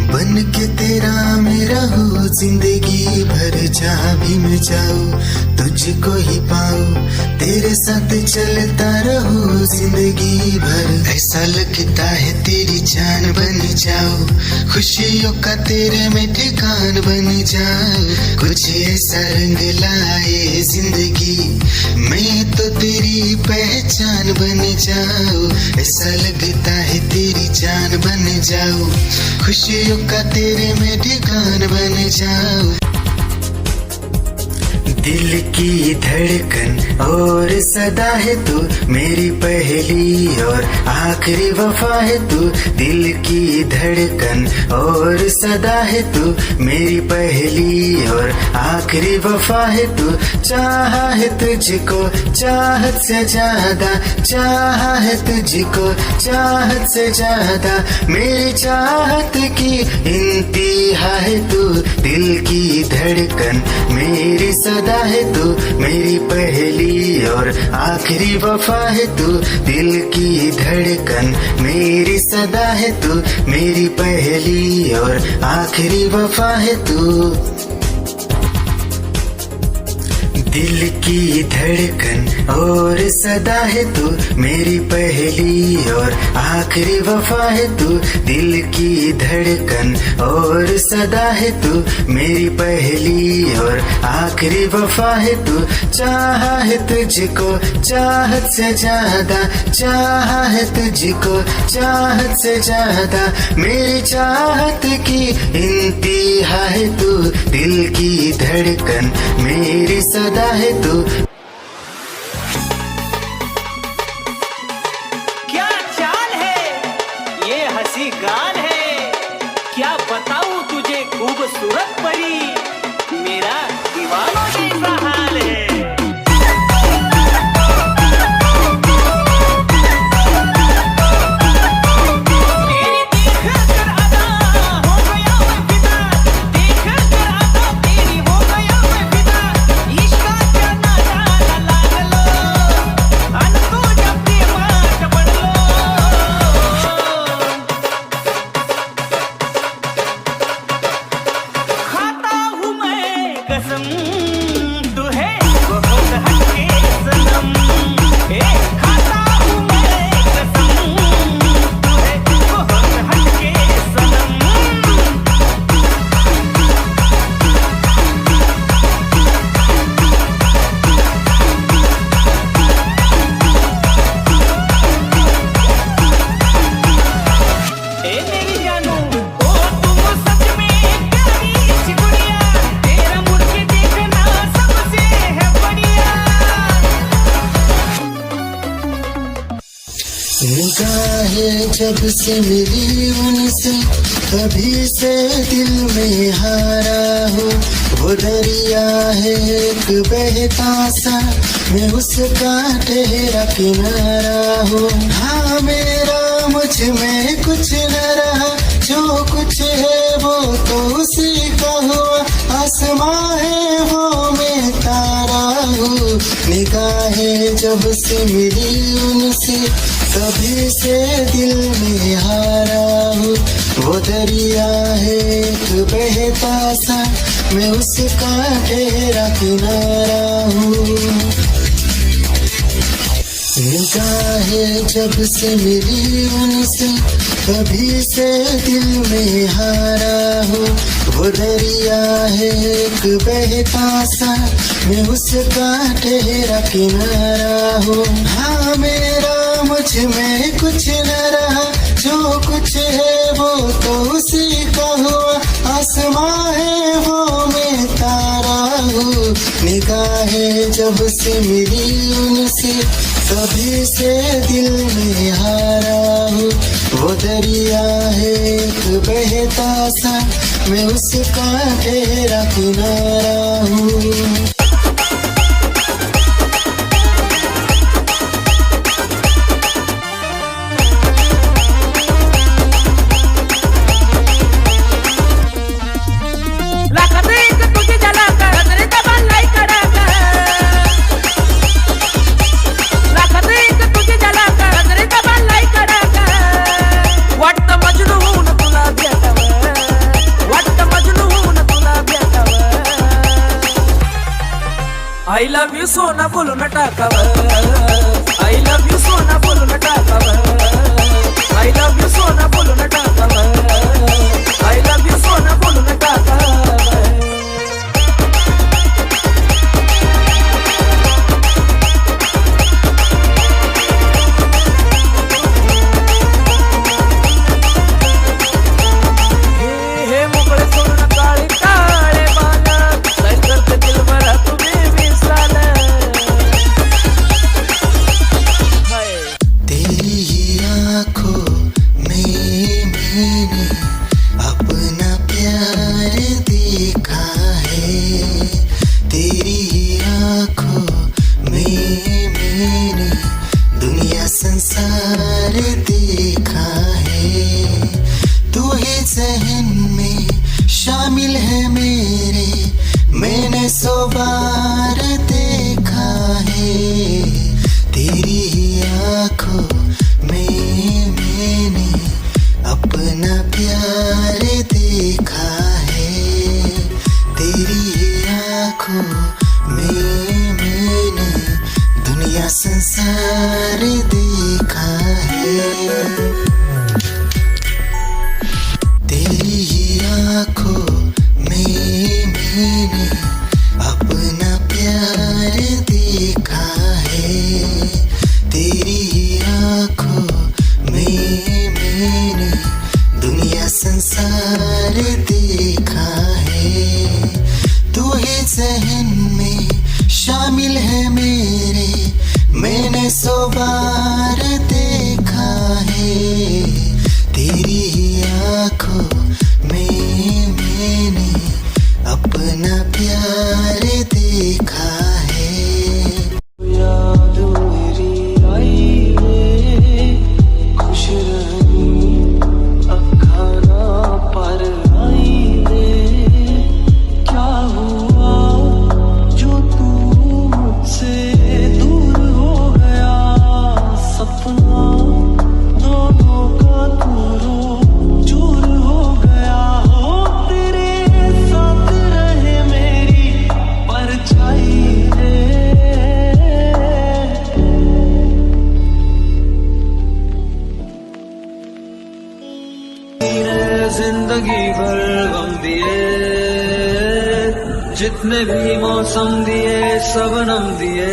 बन के तेरा मेरा हो जिंदगी भर जहाँ भी मैं जाऊं तुझको ही पाऊं। तेरे साथ चलता रहो जिंदगी भर। ऐसा लगता है तेरी जान बन जाऊं। खुशियों का तेरे में ठिकान बन जाऊं। कुछ ऐसा रंग लाए जिंदगी मैं तो तेरी पहचान बन जाऊं। ऐसा लगता है तेरी जान बन जाऊं। खुशियों का तेरे में ठिकान बन जाऊं। दिल की धड़कन और सदा है तू मेरी पहली और आखिरी वफा है तू। दिल की धड़कन और सदा है तू मेरी पहली और आखिरी वफा है तू। चाहा है तुझको चाहत से ज्यादा। चाहा है तुझको चाहत से ज्यादा। मेरी चाहत की इंतहा है तू। दिल की धड़कन मेरी सदा है तू मेरी पहली और आखिरी वफा है तू। दिल की धड़कन मेरी सदा है तू मेरी पहली और आखिरी वफा है तू। दिल की धड़कन और सदा है तू मेरी पहली और आखिरी वफा है तू। दिल की धड़कन और सदा है तू मेरी पहली और आखिरी वफा है तू। चाहा है तुझको चाहत से ज्यादा। चाहा है तुझको चाहत से ज्यादा। मेरी चाहत की इंतहा है तू। दिल की धड़कन मेरी सदा है तू। क्या चाल है ये हंसी गाल है। क्या बताऊं तुझे खूबसूरत परी मेरा दीवानों जैसा हाल है। तेरी जब से मिली उनसे तभी से दिल में हारा हूँ। वो दरिया है एक बहता सा, मैं उसका ठहरा किनारा हूँ। हाँ मेरा मुझ में कुछ न रहा, जो कुछ है वो तो उसी का हुआ। आसमां है वो मैं तारा हूँ। निगाहें जब से मिली उनसे तभी से दिल में हारा हूँ। वो दरिया है एक बहता सा, मैं उसका ठहरा किनारा हूँ। निगाहें जब से मिली उनसे तभी से दिल में हारा हूँ। वो दरिया है एक बहता सा, मैं उसका ठहरा किनारा हूँ। हाँ मेरा मुझ में कुछ न रहा, जो कुछ है वो तो उसी का हुआ। आसमां है वो मैं तारा हूँ। निगाहें जब से मिली उनसे तभी से दिल में हारा हूँ। वो दरिया है एक बहता सा, मैं उसका ठहरा किनारा हूँ। I love you सोना बोलो न टाकावं, I love you सोना बोलो न टाकावं, I love you सोना बोलो न टाकावं, I love you सोना बोलो न टाकावं। हे मोकळे सोडून काळे काळे बाण, सैर करते दिल भरा तुम्ही तेरी ही आँखों में मैंने अपना प्यार देखा है। तेरी ही आँखों में मैंने दुनिया संसार देखा है। तू ही ज़हन में शामिल है मेरे, मैंने 100 बार देखा है। तेरी ही आँखों में मैंने अपना प्यार देखा है। तेरी ही आँखों में मैंने दुनिया संसार देखा है। तेरी ही आँखों में मैंने अपना प्यार देखा है। तेरी ही आँखों में मैंने दुनिया संसार देखा है। तू ही ज़हन में शामिल है मेरे, मैंने 100 बार देखा है। तेरी ही आँखों में मैंने अपना प्यार देखा है। याद मेरी आई वे, खुश रही अखा ना पर आई वे। क्या हुआ जो तू मुझसे दूर हो गया, सपना दोनों का दूरों चूर हो गया। हो तेरे साथ रहे मेरी परछाई रे। जिंदगी भर गम दिए, जितने भी मौसम दिए सबनम दिए।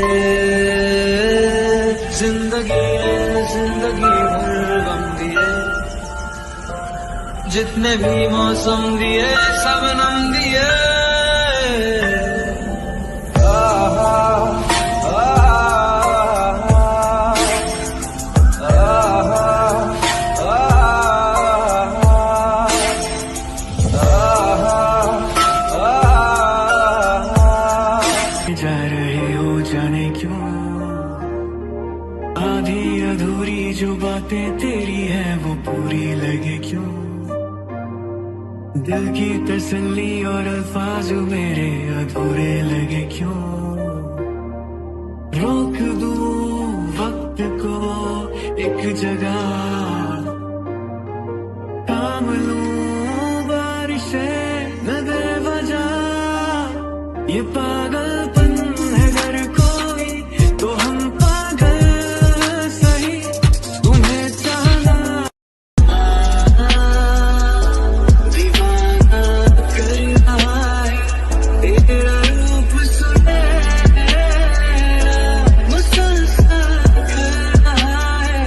जिंदगी भर गम दिए, जितने भी मौसम दिए सबनम दिए। दिल की तसल्ली और अल्फाज मेरे अधूरे लगे क्यों, रोक दूं वक्त को एक जगह, थाम लूं बारिशें न दे वजह, ये पागलपन है अगर कोई तो हम पागल सही, तुम्हें चाहना दीवाना कर रहा है, तेरा रूप सुनहरा मुस्कुरा कर रहा है,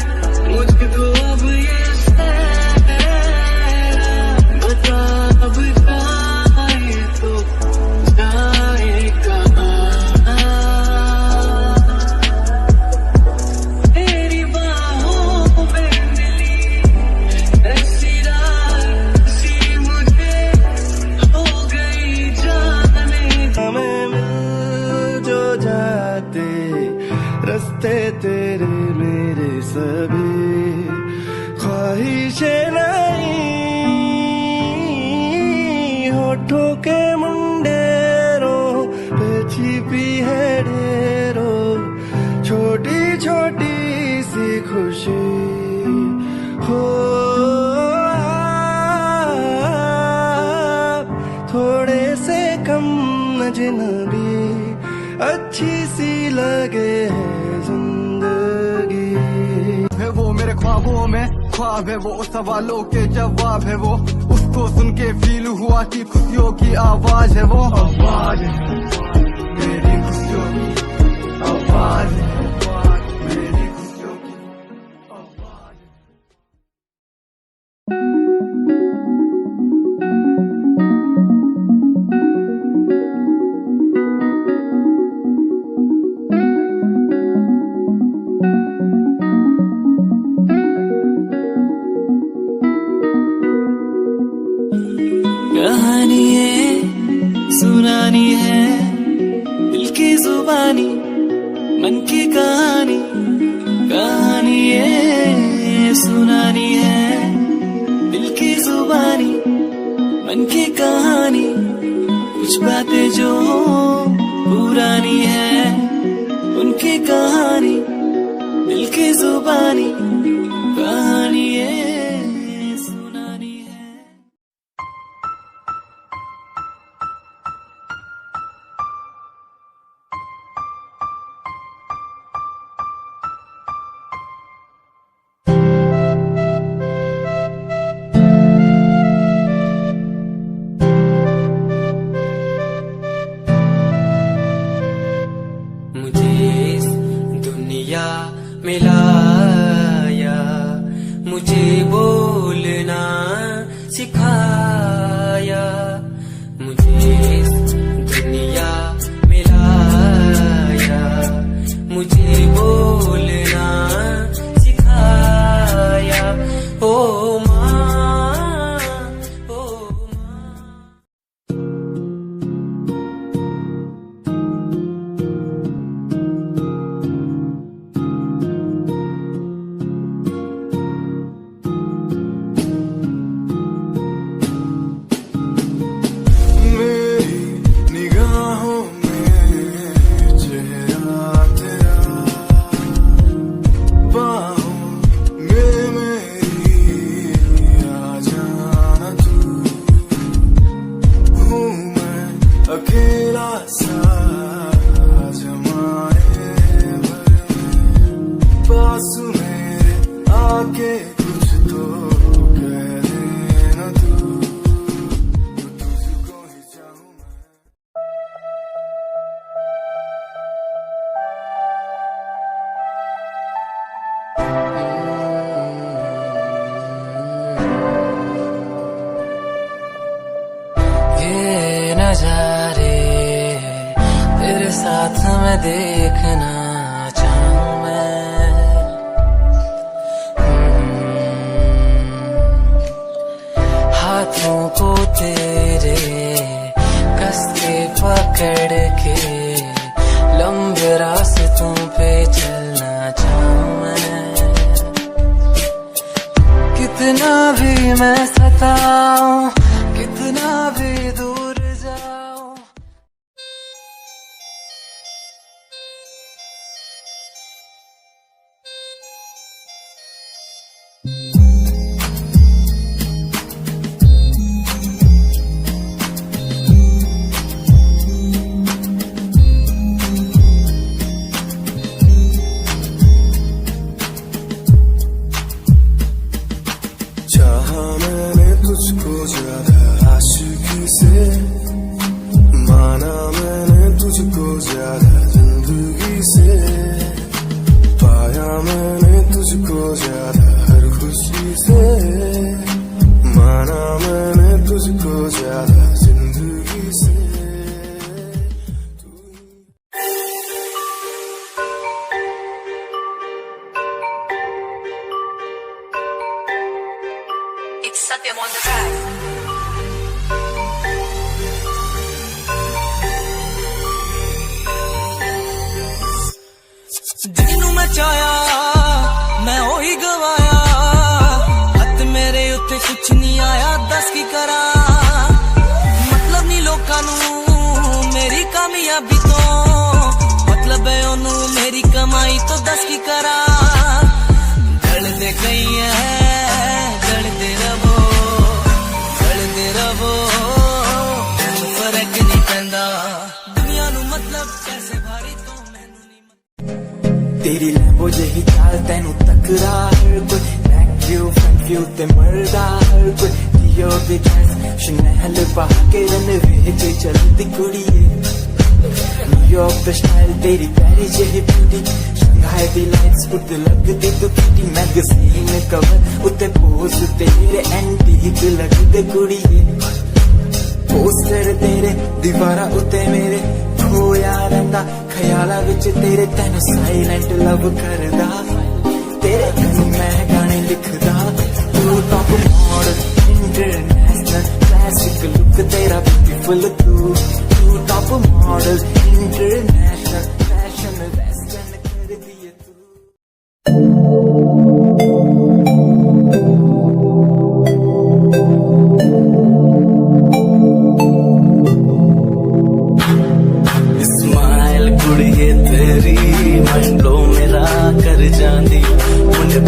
मुझको अब ये सहरा बता अब जाए तो जाए कहाँ, तेरी बाहों में मिली ऐसी रात सी मुझे हो गई जाने, हमें मिल जो जाते रास्ते तेरे मेरे सभी, ख्वाहिशें नहीं होठों के मुंडेरों पे छिपी है ढेरों, छोटी छोटी सी खुशी हो आप थोड़े से कम अजनबी, अच्छी सी लगे है जिंदगी। है वो मेरे ख्वाबों में ख्वाब है, वो सवालों के जवाब है, वो उसको सुन के फील हुआ कि खुशियों की आवाज है, वो आवाज है मेरी खुशियों की आवाज है, मेरी खुशियों की आवाज है। कहानी है सुनानी है, दिल की जुबानी मन की कहानी, कहानी है सुनानी है, दिल की जुबानी मन की कहानी, कुछ बातें जो पुरानी है उनकी कहानी, दिल की जुबानी कहानी है सुनानी है। मुझे इस दुनिया में लाया, मुझे बोलना सिखाया, मुझे इस दुनिया में लाया, मुझे बोलना सिखाया, ओ माँ ओ माँ। मेरी निगाहों में चेहरा तेरा, बाहों में मेरी आ जाना तू, हूँ मैं अकेला सा जमाने भर में, पास मेरे आके कुछ तो कह देना तू, तुझको ही चाहूँ मैं। ये नजारे तेरे साथ मैं देखना चाहूँ मैं, हाथों को तेरे कस के पकड़ के लंबे रास्तों पे चलना चाहूँ मैं, कितना भी मैं सताऊं, कितना से माना मैंने तुझको ज्यादा जिंदगी से, पाया मैंने तुझको ज्यादा हर खुशी से, माना मैंने तुझको ज्यादा जिंदगी से। Satyam on the track. ਜਿਹਨੂੰ ਮੈਂ ਚਾਹਿਆ ਮੈਂ ਉਹੀ ਗਵਾਇਆ, ਹੱਥ ਮੇਰੇ ਉੱਤੇ ਕੁਛ ਨਹੀਂ ਆਇਆ, ਦੱਸ ਕੀ ਕਰਾਂ। ਮਤਲਬ ਨਹੀਂ ਲੋਕਾਂ ਨੂੰ ਮੇਰੀ ਕਾਮਯਾਬੀ ਤੋਂ, ਮਤਲਬ ਹੈ ਉਹਨੂੰ ਮੇਰੀ ਕਮਾਈ ਤੋਂ, ਦੱਸ ਕੀ ਕਰਾਂ। ਢਲਦੇ ਗਈ ਹੈ ਢਲਦੇ ਰਵੋ, ਢਲਦੇ ਰਵੋ, ਫਰਕ ਨਹੀਂ ਪੈਂਦਾ ਦੁਨੀਆ ਨੂੰ, ਮਤਲਬ ਪੈਸੇ ਭਾਰੀ ਤੋਂ तेरी लैम्बो जही चाल तेनू तकरा हर कोई, बैक व्यू फ्रंट व्यू ते मरदा हर कोई, जियो दी ड्रेस शनैल पा के रनवे ते चलदी कुड़िए, न्यूयॉर्क दा स्टाइल तेरी प्यारी जही ब्यूटी, शंघाई दी लाइट्स उत्ते लगदी दुपट्टी, मैगज़ीन कवर उत्ते पोज तेरे एंटीक लगदे कुड़िए, पोस्टर तेरे दीवारा उत्ते मेरे खोया रहिंदा ख्याला विच तेरे, तैनू साइलेंट लव करदा, तेरे कई मैं गाने लिखदा, तू top model international classic look तेरा ब्यूटीफुल, तू top model international fashion western कर दिए तू।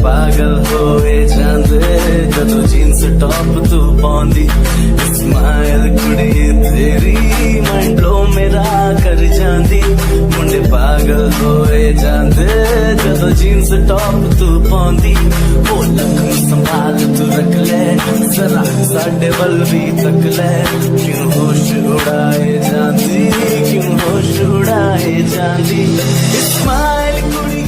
पागल होए जांदे जदों जीन्स टॉप तू पाउंदी, स्माइल कुड़िए तेरी मंडलो मेरा कर जांदी, मुंडे पागल होए जांदे जदों जीन्स टॉप तू पाउंदी, ओ लख संभाल तू रख ले जरा साडे वल भी तक ले, क्यों होश उड़ाए जांदी, क्यों होश उड़ाए जांदी, स्माइल कुड़िए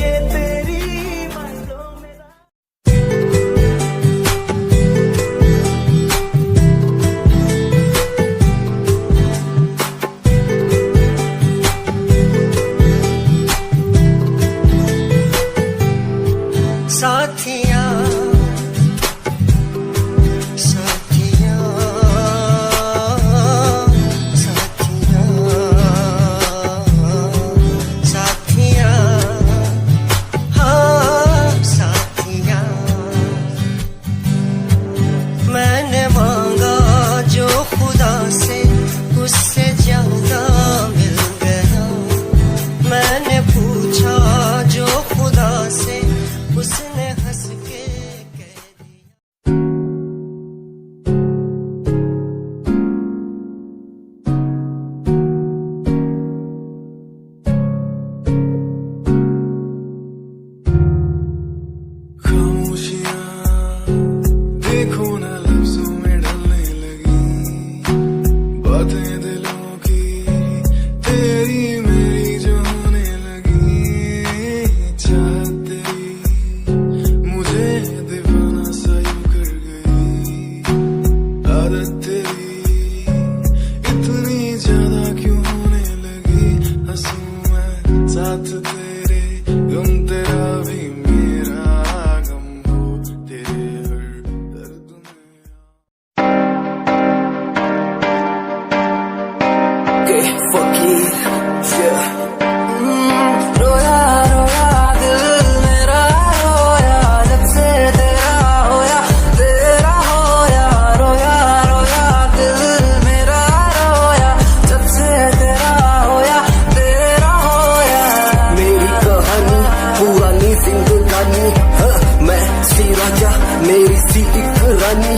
मेरी सी एक रानी,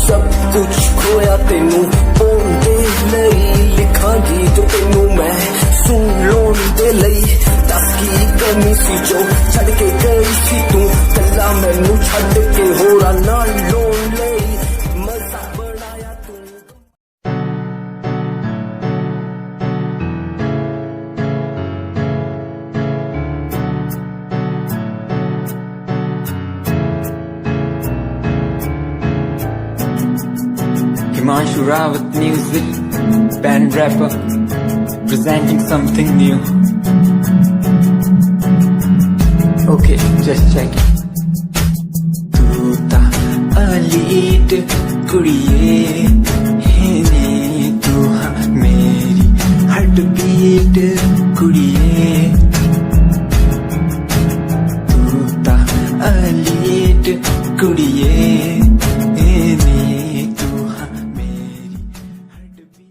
सब कुछ खोया तेनू पाउंदे लई, लिखांगी जो तेनू मैं सुन लोन दे लई, दस की कमी सी जो छड़ के गई सी तू, कला मैनू छड़ के होरा नाल लोन लई, मजा बनाया तू। Rawat Music, band rapper, presenting something new. Okay, just check it. तू ता अलीट कुड़िए हेने तू हाँ मेरी हार्ट बीट कुड़िए तू ता अलीट कुड़िए हेने तू हाँ मेरी हार्ट बीट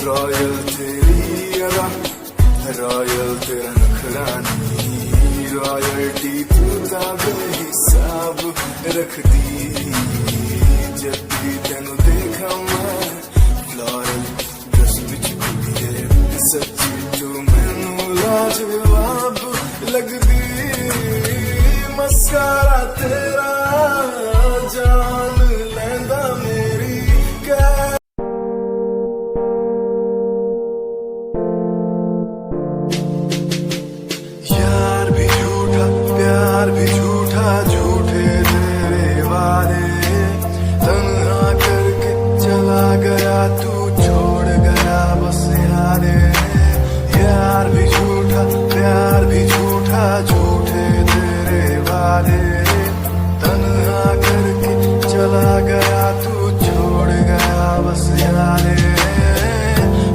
रॉयल तेरी अदा रॉयल तेरा नखरानी रॉयल्टी तू बेहिसाब रख दी जब भी तेनू देखा मैं फ्लोरल ड्रेस विच कुड़िए सच्ची तू मैनू लाजवाब लगदी मस्कारा तेरा जान लैंदा मेरी कै यार भी झूठा प्यार भी झूठा झूठे तेरे वादे तन्हा करके चला गया तू छोड़ गया बस यादें यार भी झूठा प्यार भी झूठा झूठे तेरे वादे तन्हा करके चला गया तू छोड़ गया बस यादें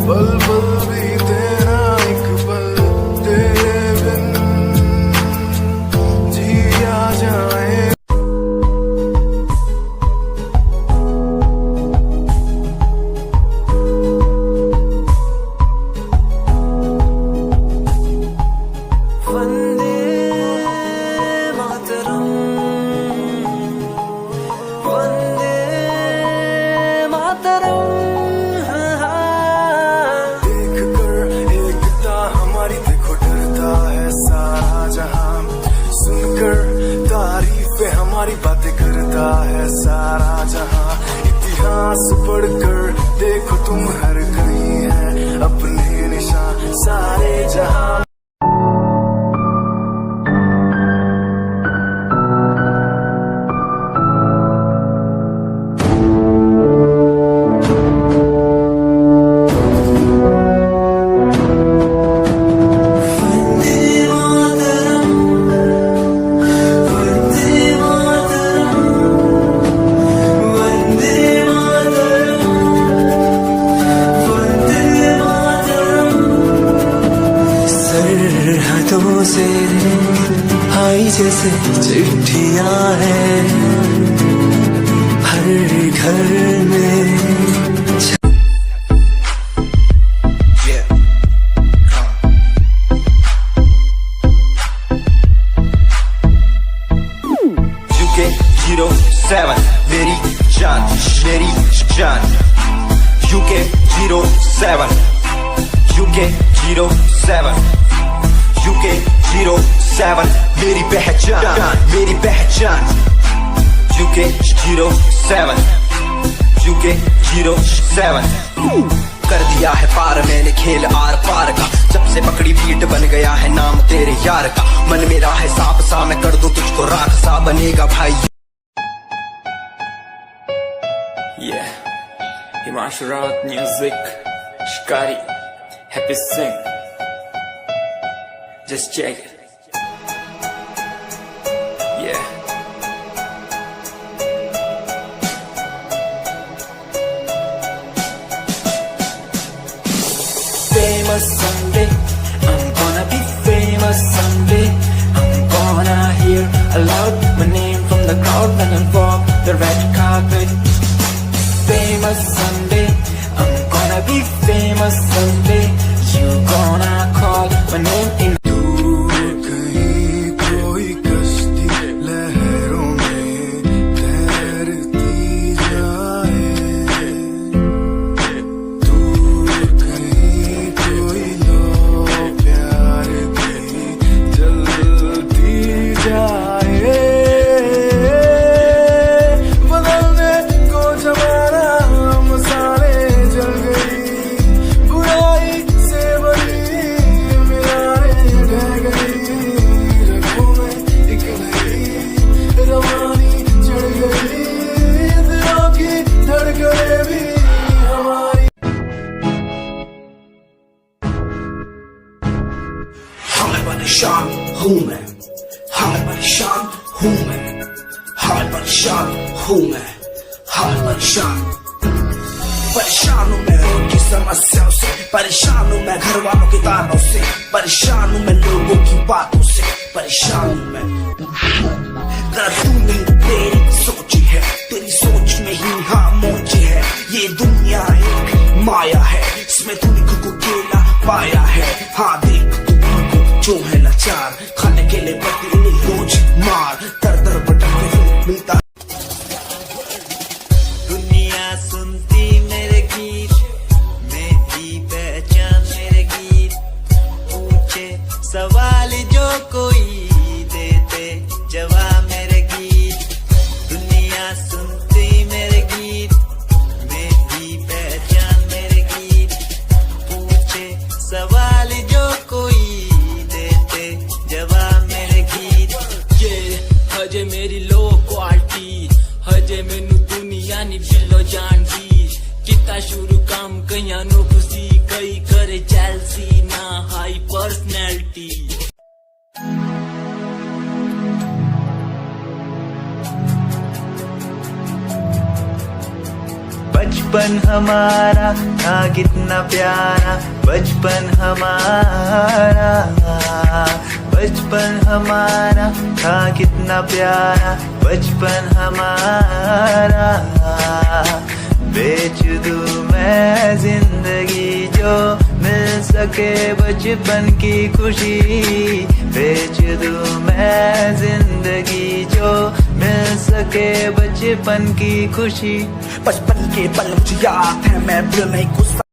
पल पल भी तेरा एक पल तेरे बिन जिया जाए वंदे मातरम वंदे मातरम देख कर एकता हमारी देखो डरता है सारा जहां सुनकर तारीफें हमारी बातें करता है सारा जहां इतिहास पढ़कर देखो तुम हर कहीं है अपने निशान सारे जहां सरहदों से आई जैसे चिट्ठियां हैं हर घर में UK 07 मेरी जान UK 07 UK 07 UK 07 मेरी पहचान UK 07 UK 07 कर दिया है पार मैंने खेल आर पार का जब से पकड़ी बीट बन गया है नाम तेरे यार का मन मेरा है सांप सा मैं कर दूं तुझको राख सा बनेगा भाई Yeah, Himanshu Rawat Music, Shikari, Happy Singh. Just check it. Yeah. Famous someday, I'm gonna be famous someday. I'm gonna hear aloud my name from the crowd when I walk the red carpet. Famous someday, I'm gonna be famous someday. You gonna call my name in. दूर कहीं कोई कश्ती लहरों में तैरती जाए दूर कहीं कोई लो प्यार की जलती जाए बदलने को जमाना परेशान हूँ मैं, हाल परेशान हूँ मैं, हाल परेशान हूँ मैं, हाल परेशान। परेशान हूँ मैं रोज की समस्याओं से, परेशान हूँ मैं घर वालों के तानों से, परेशान हूँ मैं लोगों की बातों से, परेशान हूँ मैं। तू नहीं तेरी सोच है, तेरी सोच में ही हाँ मोची है। ये दुनिया एक माया है, इसमें तूने खुद को अकेला पाया है। हाँ देख तू जो है लाचार, खाने के लिए पति ने रोज मार, दर दर भटकते फिर मिलता। दुनिया सुनती मेरे गीत, मेरी पहचान मेरे गीत, पूछे सवाल जो कोई देते जवाब मेरे गीत। दुनिया सुनती मेरे गीत, मेरी पहचान मेरे गीत, पूछे सवाल जो कोई देते जवाब मेरे गीत। ये हजे मेरी लो क्वालिटी, हजे मैनू दुनिया नी दिलो जानदी। किता शुरू काम कईया नो खुशी, कई करे जेलसी ना हाई पर्सनैलिटी। बचपन हमारा था कितना प्यारा, बचपन हमारा, बचपन हमारा था कितना प्यारा, बचपन हमारा। बेच दूं मैं जिंदगी जो मिल सके बचपन की खुशी, बेच दूं मैं जिंदगी जो मिल सके बचपन की खुशी। बचपन के पल मुझे याद है, मैं दिल नहीं गुस्सा